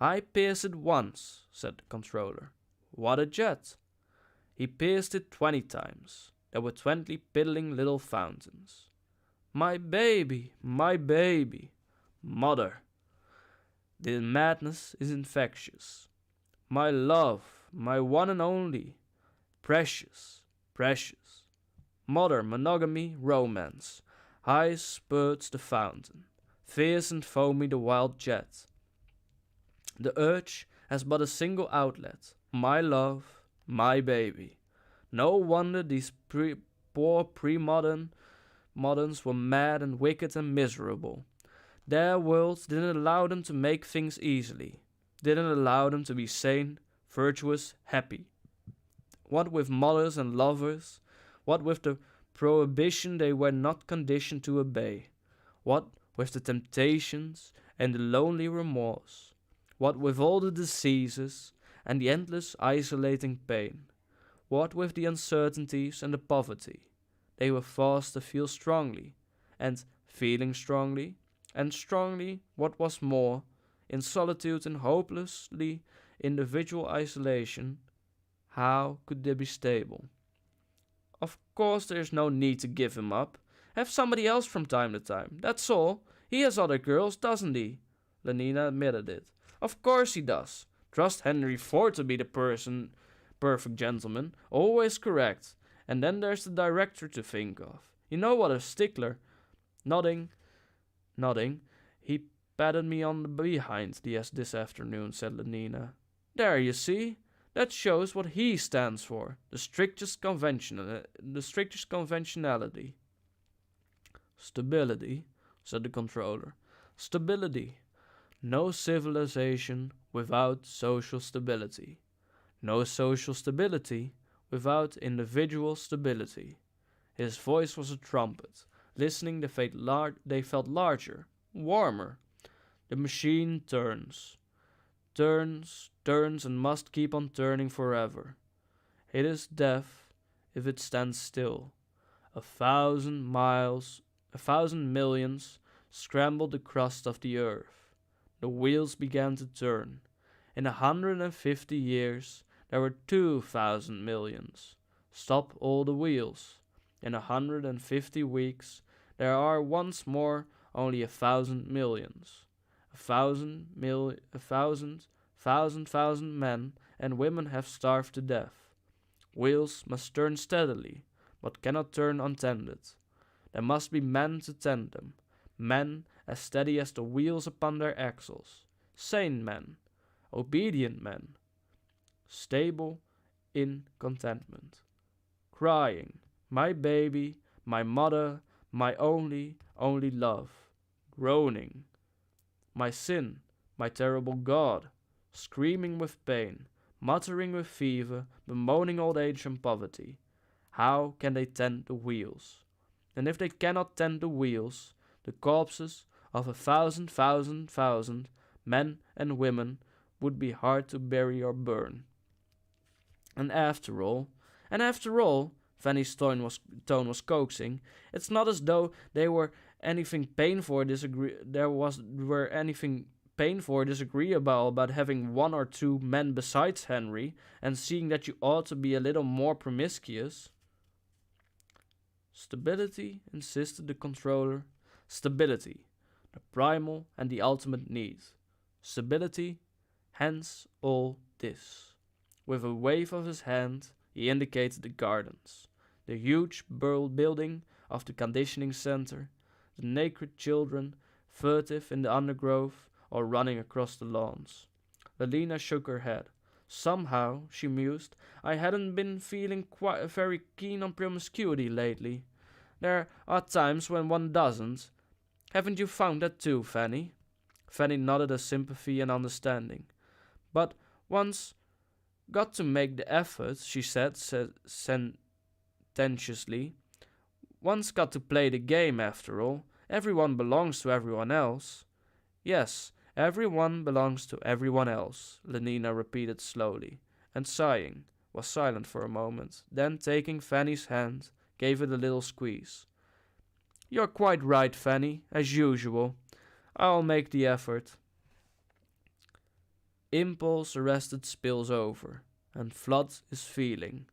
I pierced it once, said the controller. What a jet! He pierced it 20 times. There were 20 piddling little fountains. My baby, mother. The madness is infectious. My love, my one and only. Precious. Mother, monogamy, romance. High spurts the fountain. Fierce and foamy the wild jet. The urge has but a single outlet. My love, my baby. No wonder these poor pre-moderns were mad and wicked and miserable. Their worlds didn't allow them to make things easily. Didn't allow them to be sane, virtuous, happy. What with mothers and lovers? What with the prohibition they were not conditioned to obey? What with the temptations and the lonely remorse? What with all the diseases and the endless isolating pain? What with the uncertainties and the poverty? They were forced to feel strongly, and feeling strongly, and strongly, what was more, in solitude and hopelessly individual isolation, how could they be stable? Of course there is no need to give him up. Have somebody else from time to time, that's all. He has other girls, doesn't he? Lenina admitted it. Of course he does. Trust Henry Ford to be the perfect gentleman, always correct. And then there's the director to think of. You know what a stickler. Nodding. He patted me on the behind this afternoon, said Lenina. There, you see. That shows what he stands for. The strictest conventionality. Stability, said the controller. Stability. No civilization without social stability. No social stability without individual stability. His voice was a trumpet. Listening, they felt larger, warmer. The machine turns, and must keep on turning forever. It is death if it stands still. 1,000 millions scrambled the crust of the earth. The wheels began to turn. In 150 years, there were 2,000 millions. Stop all the wheels. In 150 weeks, there are once more only 1,000 millions. 1,000 men and women have starved to death. Wheels must turn steadily, but cannot turn untended. There must be men to tend them, men as steady as the wheels upon their axles, sane men, obedient men, stable in contentment, crying, my baby, my mother, my only love, groaning, my sin, my terrible God, screaming with pain, muttering with fever, bemoaning old age and poverty. How can they tend the wheels? And if they cannot tend the wheels, the corpses of 1,000 men and women would be hard to bury or burn. And after all, Fanny's tone was coaxing. It's not as though there were anything painful or disagreeable about having 1 or 2 men besides Henry, and seeing that you ought to be a little more promiscuous. Stability, insisted the controller. Stability, the primal and the ultimate need. Stability, Hence all this. With a wave of his hand, he indicated the gardens, the huge building of the conditioning center, the naked children, furtive in the undergrowth or running across the lawns. Lelina shook her head. Somehow, she mused, I hadn't been feeling quite very keen on promiscuity lately. There are times when one doesn't. Haven't you found that too, Fanny? Fanny nodded her sympathy and understanding. But once got to make the effort, she said sententiously. One's got to play the game, after all. Everyone belongs to everyone else. Yes, everyone belongs to everyone else, Lenina repeated slowly, and sighing, was silent for a moment, then taking Fanny's hand, gave it a little squeeze. You're quite right, Fanny, as usual. I'll make the effort. Impulse arrested spills over, and flood is feeling.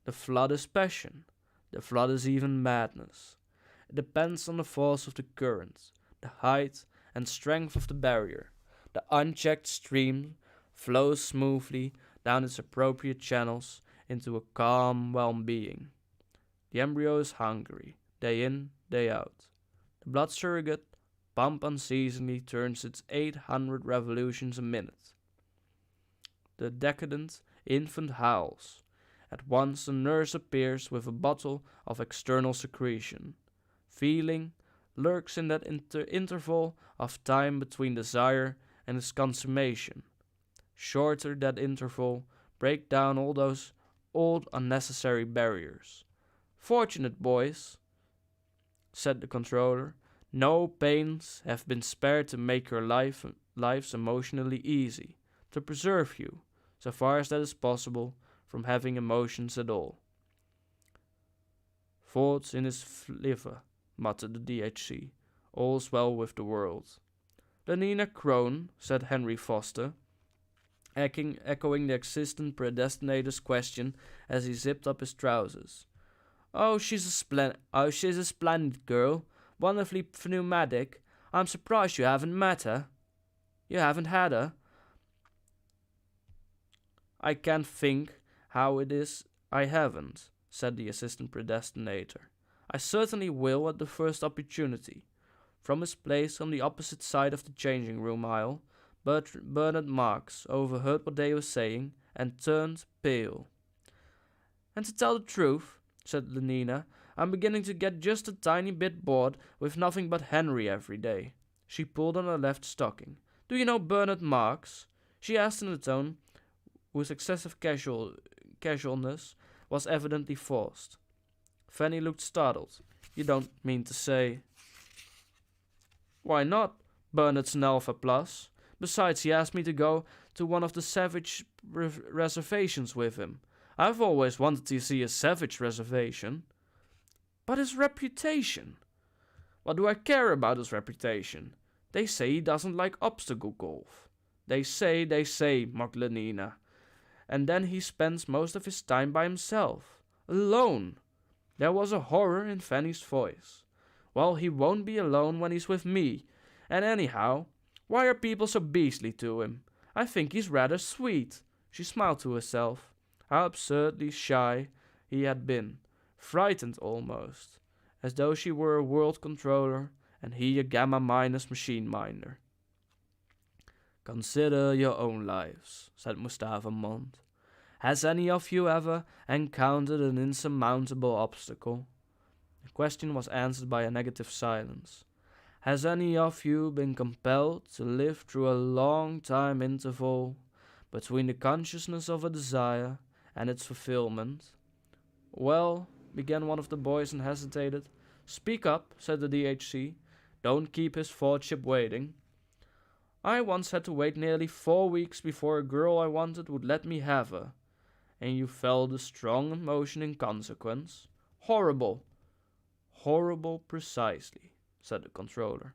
The flood is passion. The flood is even madness. It depends on the force of the current, the height and strength of the barrier. The unchecked stream flows smoothly down its appropriate channels into a calm well-being. The embryo is hungry, day in, day out. The blood surrogate, pump unceasingly, turns its 800 revolutions a minute. The decadent infant howls. At once the nurse appears with a bottle of external secretion. Feeling lurks in that interval of time between desire and its consummation. Shorter that interval, break down all those old unnecessary barriers. Fortunate boys, said the controller. No pains have been spared to make your lives emotionally easy, to preserve you, so far as that is possible, from having emotions at all. Thoughts in his liver, muttered the DHC. All's well with the world. Lenina Crone, said Henry Foster, echoing the existent predestinator's question as he zipped up his trousers. She's a splendid girl, wonderfully pneumatic. I'm surprised you haven't met her. You haven't had her. I can't think how it is I haven't, said the assistant predestinator. I certainly will at the first opportunity. From his place on the opposite side of the changing room aisle, Bernard Marks overheard what they were saying and turned pale. And to tell the truth, said Lenina, I'm beginning to get just a tiny bit bored with nothing but Henry every day. She pulled on her left stocking. Do you know Bernard Marks? She asked in a tone whose excessive casualness was evidently forced. Fanny looked startled. You don't mean to say... Why not? Bernard's an Alpha Plus. Besides, he asked me to go to one of the Savage reservations with him. I've always wanted to see a Savage reservation. But his reputation? What do I care about his reputation? They say he doesn't like obstacle golf. They say, mocked Lenina. And then he spends most of his time by himself. Alone. There was a horror in Fanny's voice. Well, he won't be alone when he's with me. And anyhow, why are people so beastly to him? I think he's rather sweet. She smiled to herself. How absurdly shy he had been. Frightened almost. As though she were a world controller and he a gamma-minus machine minder. Consider your own lives, said Mustafa Mond. Has any of you ever encountered an insurmountable obstacle? The question was answered by a negative silence. Has any of you been compelled to live through a long time interval between the consciousness of a desire and its fulfillment? Well, began one of the boys and hesitated. Speak up, said the DHC. Don't keep his lordship waiting. I once had to wait nearly 4 weeks before a girl I wanted would let me have her. And you felt a strong emotion in consequence. Horrible. Horrible precisely, said the controller.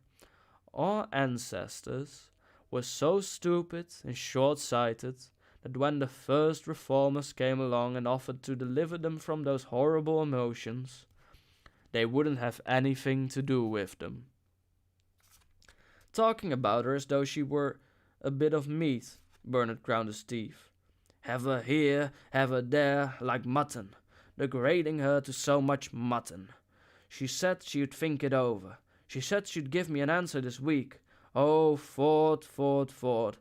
Our ancestors were so stupid and short-sighted that when the first reformers came along and offered to deliver them from those horrible emotions, they wouldn't have anything to do with them. Talking about her as though she were a bit of meat Bernard ground his teeth. Have her here, have her there, like mutton, degrading her to so much mutton. She said she'd think it over. She said she'd give me an answer this week. Oh, Ford, Ford, Ford.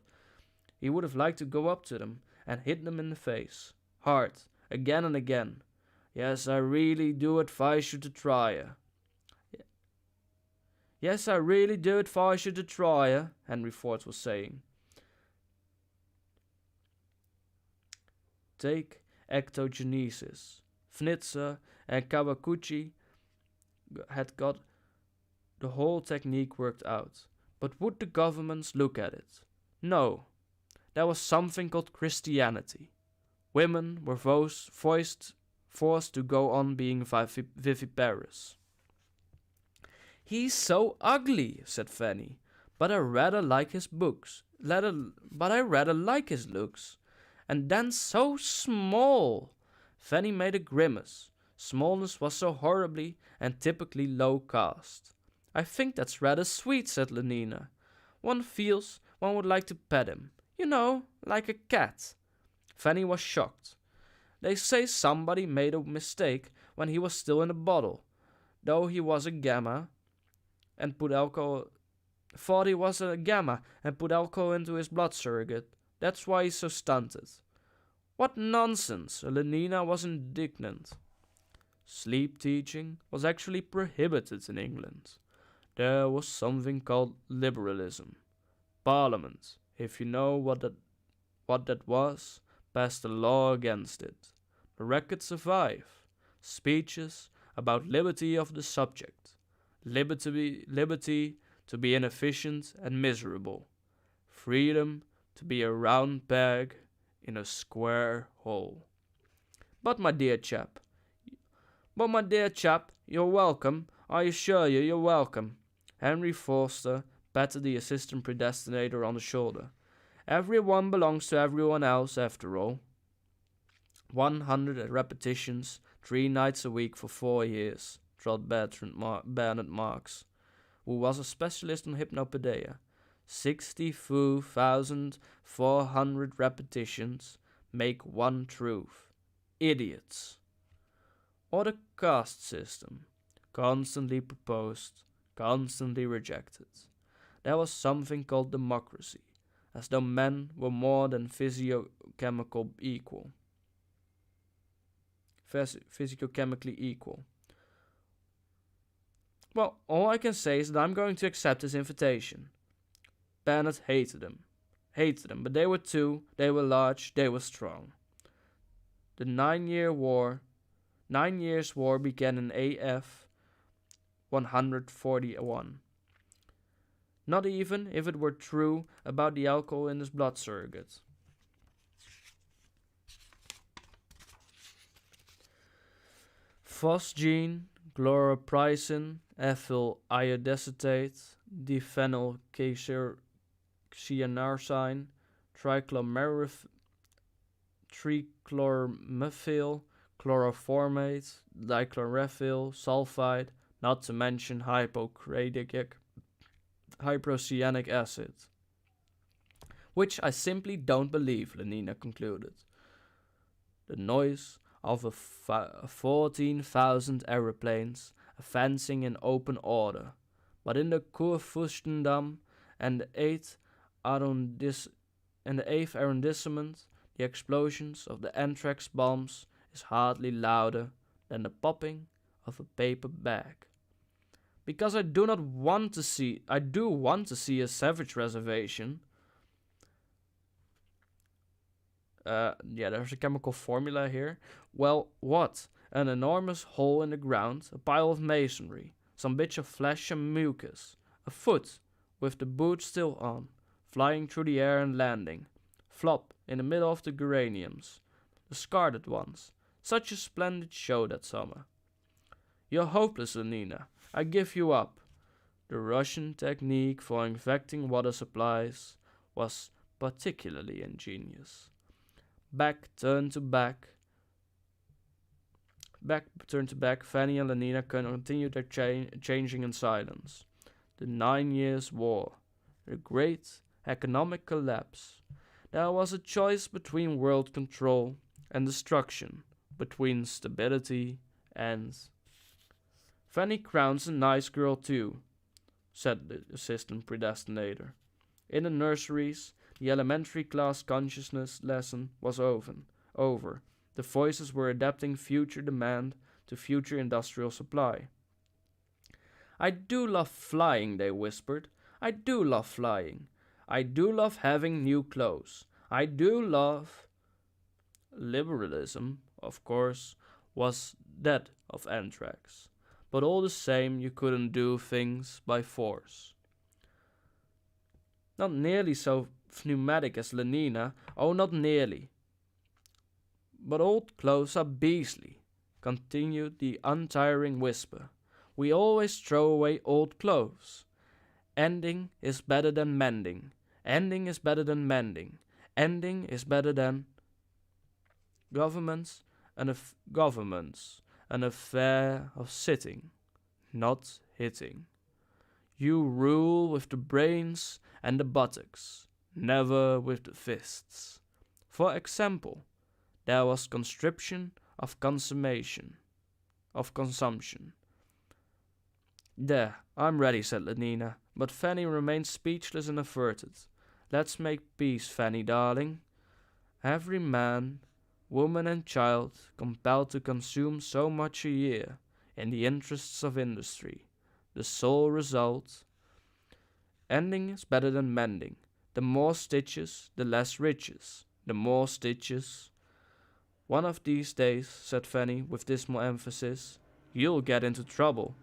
He would have liked to go up to them and hit them in the face. Hard, again and again. Yes, I really do advise you to try her. Yes, I really do advise you to try her, Henry Ford was saying. Take ectogenesis. Schnitzer and Kawaguchi had got the whole technique worked out. But would the governments look at it? No. There was something called Christianity. Women were forced to go on being viviparous. He's so ugly, said Fanny, but I rather like his books. But I rather like his looks. And then so small. Fanny made a grimace. Smallness was so horribly and typically low caste. I think that's rather sweet, said Lenina. One feels one would like to pet him. You know, like a cat. Fanny was shocked. They say somebody made a mistake when he was still in a bottle, though he was a gamma, and put alcohol. Thought he was a gamma and put alcohol into his blood surrogate. That's why he's so stunted. What nonsense! Lenina was indignant. Sleep teaching was actually prohibited in England. There was something called liberalism. Parliament, if you know what that was, passed a law against it. The records survive. Speeches about liberty of the subject. Liberty to be inefficient and miserable. Freedom to be a round peg in a square hole. But my dear chap, you're welcome. I assure you, you're welcome. Henry Forster patted the assistant predestinator on the shoulder. Everyone belongs to everyone else, after all. 100 repetitions, 3 nights a week for 4 years, trod Bernard Marx, who was a specialist on hypnopedia. 62,400 repetitions make one truth. Idiots. Or the caste system, constantly proposed, constantly rejected. There was something called democracy, as though men were more than physicochemically equal. Well, all I can say is that I'm going to accept his invitation. Bernard hated them, but they were two, they were large, they were strong. The 9 Years' War began in AF 141. Not even if it were true about the alcohol in his blood surrogate. Phosgene, chloroprysin, ethyl iodacetate, diphenylcyanarcine, trichloromethyl, chloroformate, dichlorophyll, sulfide, not to mention hypocyanic acid. Which I simply don't believe, Lenina concluded. The noise of 14,000 aeroplanes advancing in open order, but in the Kurfürstendamm and the 8th arrondissement, the explosions of the anthrax bombs is hardly louder than the popping of a paper bag. Because I do want to see a savage reservation. There's a chemical formula here. Well, what? An enormous hole in the ground, a pile of masonry, some bits of flesh and mucus, a foot with the boot still on, flying through the air and landing, flop in the middle of the geraniums, the scarlet ones. Such a splendid show that summer. You're hopeless, Lenina. I give you up. The Russian technique for infecting water supplies was particularly ingenious. Back turned to back, Fanny and Lenina continued their changing in silence. The 9 Years' War, the great economic collapse. There was a choice between world control and destruction, between stability and... Fanny Crown's a nice girl too, said the assistant predestinator. In the nurseries, the elementary class consciousness lesson was over. The voices were adapting future demand to future industrial supply. I do love flying, they whispered. I do love flying. I do love having new clothes. I do love... Liberalism, of course, was dead of anthrax. But all the same, you couldn't do things by force. Not nearly so pneumatic as Lenina, oh, not nearly. But old clothes are beastly, continued the untiring whisper. We always throw away old clothes. Ending is better than mending. Ending is better than mending. Ending is better than... Governments, an affair of sitting, not hitting. You rule with the brains and the buttocks, never with the fists. For example, there was conscription of consumption. There, I'm ready, said Lenina, but Fanny remained speechless and averted. Let's make peace, Fanny, darling. Every man, woman and child compelled to consume so much a year in the interests of industry. The sole result. Ending is better than mending. The more stitches, the less riches. The more stitches. One of these days, said Fanny with dismal emphasis, you'll get into trouble.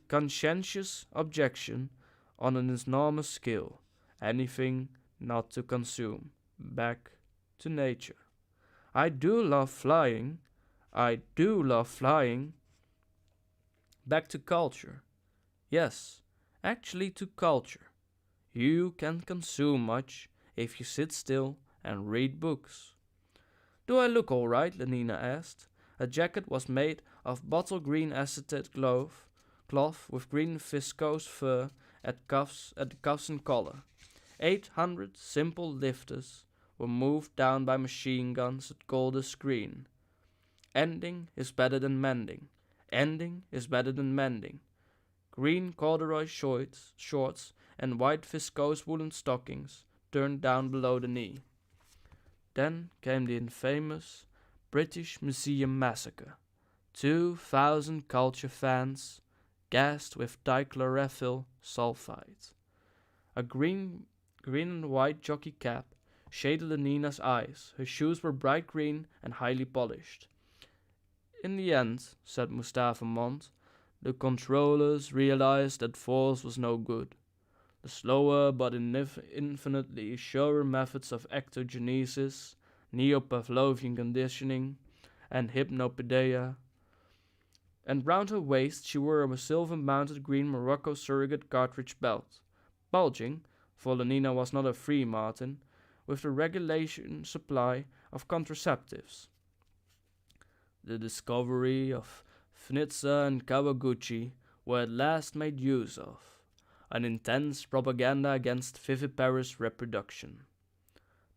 Conscientious objection on an enormous scale. Anything not to consume. Back to nature. I do love flying. I do love flying. Back to culture. Yes, actually to culture. You can consume much if you sit still and read books. Do I look all right? Lenina asked. Her jacket was made of bottle green acetate cloth with green viscose fur at the cuffs and collar. 800 simple lifters were moved down by machine guns at Golders Green. Ending is better than mending. Ending is better than mending. Green corduroy shorts and white viscose woolen stockings turned down below the knee. Then came the infamous British Museum massacre. 2,000 culture fans gassed with dichlorophyll sulfide. A green and white jockey cap shaded Lenina's eyes. Her shoes were bright green and highly polished. In the end, said Mustafa Mont, the controllers realized that force was no good. The slower but infinitely surer methods of ectogenesis, neo-Pavlovian conditioning, and hypnopedia. And round her waist she wore a silver-mounted green Morocco surrogate cartridge belt, bulging, for Lenina was not a free Martin, with the regulation supply of contraceptives. The discovery of Fnitzer and Kawaguchi were at last made use of, an intense propaganda against viviparous reproduction.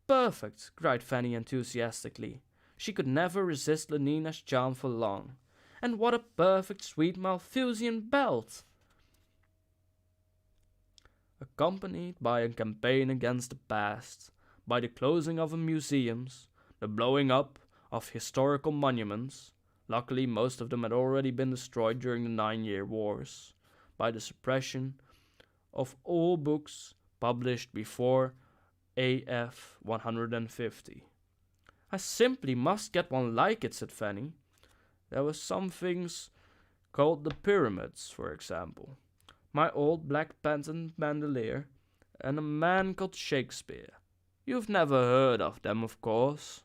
Perfect, cried Fanny enthusiastically. She could never resist Lenina's charm for long. And what a perfect sweet Malthusian belt! Accompanied by a campaign against the past, by the closing of museums, the blowing up of historical monuments, luckily most of them had already been destroyed during the 9-year wars, by the suppression of all books published before AF 150. I simply must get one like it, said Fanny. There were some things called the pyramids, for example. My old black patent bandolier, and a man called Shakespeare. You've never heard of them, of course.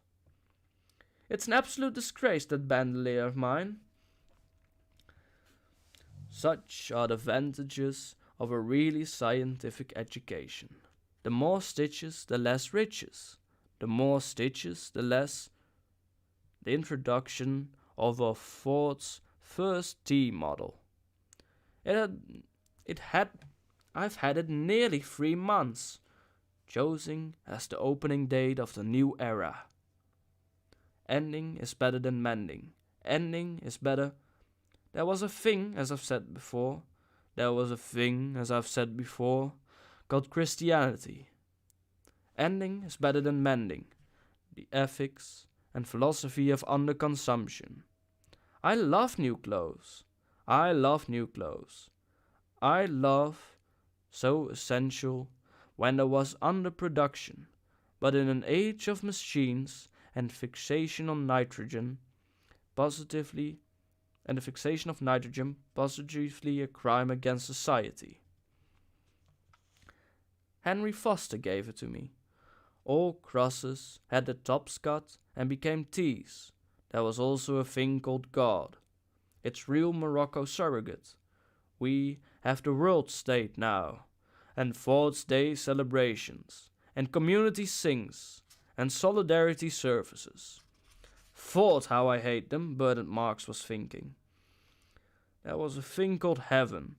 It's an absolute disgrace, that bandolier of mine. Such are the advantages of a really scientific education. The more stitches, the less riches. The more stitches, the less. The introduction of a Ford's first T model. I've had it nearly 3 months. chosen as the opening date of the new era. Ending is better than mending. Ending is better. There was a thing, as I've said before, called Christianity. Ending is better than mending. The ethics and philosophy of underconsumption. I love new clothes. I love new clothes. I love so essential when there was underproduction, but in an age of machines and fixation on nitrogen, positively a crime against society. Henry Foster gave it to me. All crosses had their tops cut and became T's. There was also a thing called God. It's real Morocco surrogate. We have the world state now, and Ford's Day celebrations, and community sings, and solidarity services. Thought how I hate them, Bernard Marx was thinking. There was a thing called heaven,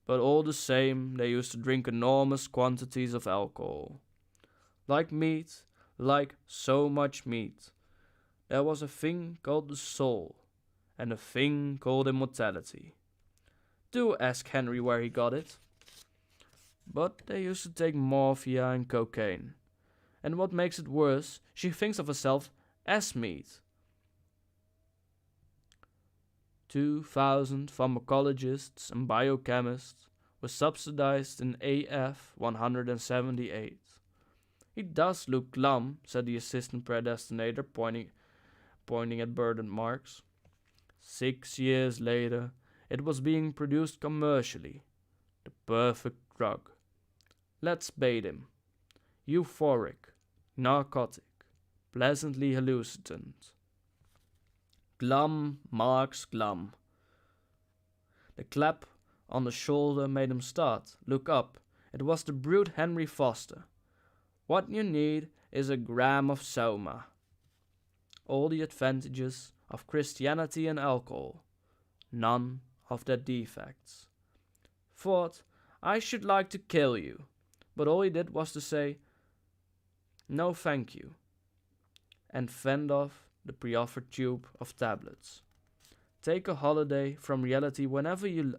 but all the same they used to drink enormous quantities of alcohol. Like meat, like so much meat. There was a thing called the soul, and a thing called immortality. Do ask Henry where he got it. But they used to take morphia and cocaine. And what makes it worse, she thinks of herself as meat. 2,000 pharmacologists and biochemists were subsidized in AF 178. He does look glum, said the assistant predestinator, pointing at Bernard Marx. 6 years later, it was being produced commercially. The perfect drug. Let's bait him. Euphoric, narcotic, pleasantly hallucinant. Glum, Marx, glum. The clap on the shoulder made him start, look up. It was the brute Henry Foster. What you need is a gram of soma. All the advantages of Christianity and alcohol, none of their defects. Thought, I should like to kill you, but all he did was to say, no thank you, and fend off the pre-offered tube of tablets. Take a holiday from reality whenever you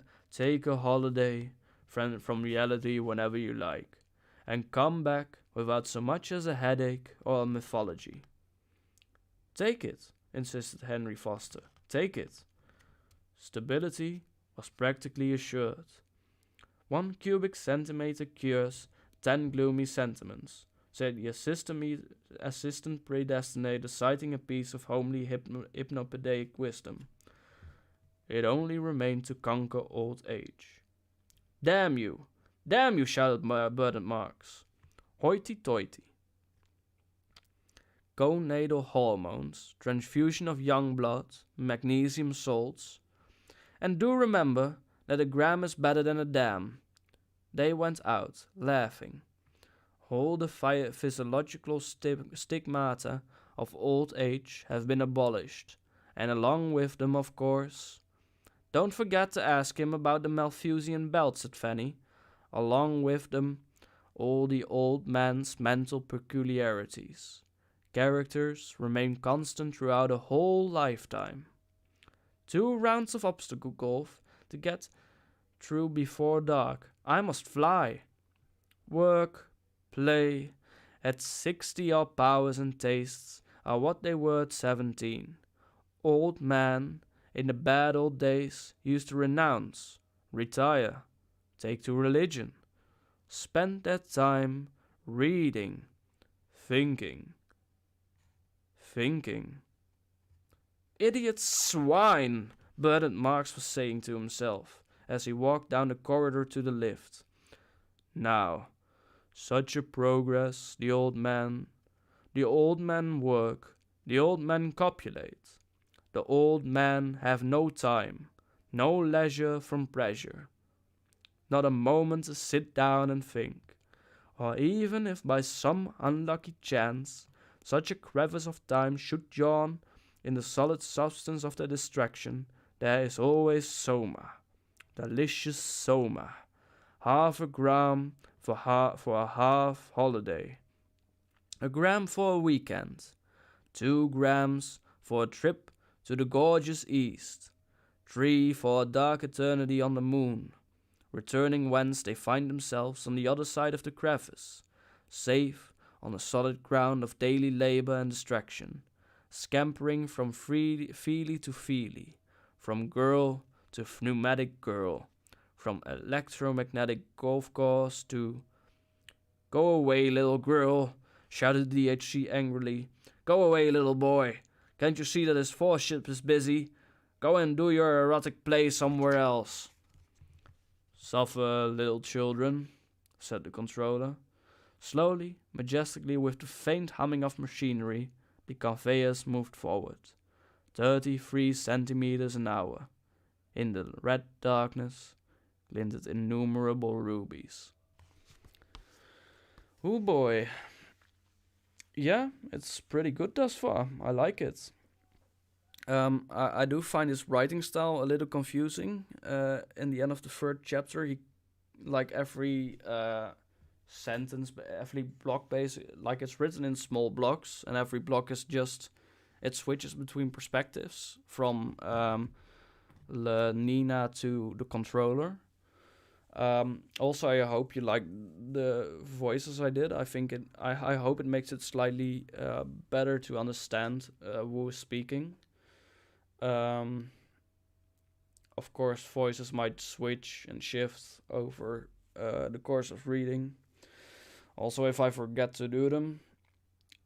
like, and come back without so much as a headache or a mythology. Take it, insisted Henry Foster. Take it. Stability was practically assured. 1 cubic centimeter cures 10 gloomy sentiments, said the assistant predestinator, citing a piece of homely hypnopedic wisdom. It only remained to conquer old age. Damn you! Damn you! Shouted Bernard Marx. Hoity-toity. Gonadal hormones, transfusion of young blood, magnesium salts. And do remember that a gram is better than a dam. They went out, laughing. All the physiological stigmata of old age have been abolished, and along with them, of course. Don't forget to ask him about the Malthusian belt, said Fanny. Along with them, all the old man's mental peculiarities. Characters remain constant throughout a whole lifetime. 2 rounds of obstacle golf to get through before dark. I must fly. Work, play, at 60-odd powers and tastes are what they were at 17. Old man, in the bad old days, used to renounce, retire, take to religion, spend that time reading, thinking. Idiot swine, Bernard Marx was saying to himself as he walked down the corridor to the lift. Now, such a progress, the old man work, the old man copulate, the old man have no time, no leisure from pressure, not a moment to sit down and think, or even if by some unlucky chance such a crevice of time should yawn in the solid substance of their distraction, there is always soma, delicious soma, half a gram for a half holiday, a gram for a weekend, 2 grams for a trip to the gorgeous east, 3 for a dark eternity on the moon, returning whence they find themselves on the other side of the crevice, safe on the solid ground of daily labor and distraction, scampering from feely to feely, from girl to pneumatic girl, from electromagnetic golf course to "Go away, little girl," shouted the DHC angrily. "Go away, little boy. Can't you see that his foreship is busy? Go and do your erotic play somewhere else." "Suffer, little children," said the controller. Slowly, majestically, with the faint humming of machinery, the conveyors moved forward. 33 centimeters an hour. In the red darkness glinted innumerable rubies. Oh boy. Yeah, it's pretty good thus far. I like it. I do find his writing style a little confusing. In the end of the third chapter, he, like every sentence, every block base, like it's written in small blocks, and every block is just, it switches between perspectives from Nina to the controller. Also, I hope you like the voices I did. I think I hope it makes it slightly better to understand who is speaking. Of course, voices might switch and shift over the course of reading. Also, if I forget to do them,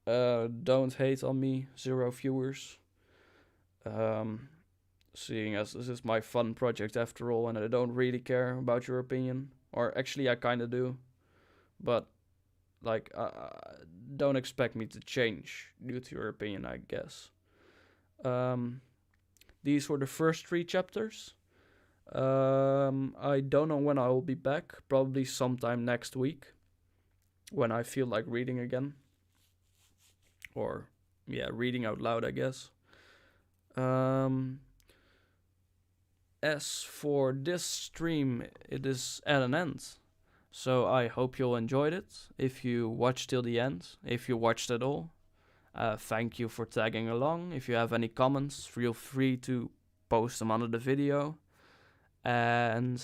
don't hate on me, 0 viewers. Seeing as this is my fun project after all, and I don't really care about your opinion. Or actually, I kind of do. But, like, don't expect me to change due to your opinion, I guess. These were the first 3 chapters. I don't know when I will be back. Probably sometime next week. When I feel like reading again. Or, yeah, reading out loud, I guess. As for this stream, it is at an end. So I hope you'll enjoyed it. If you watched till the end, if you watched at all, thank you for tagging along. If you have any comments, feel free to post them under the video. And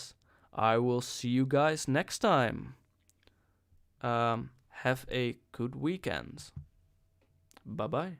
I will see you guys next time. Have a good weekend. Bye bye.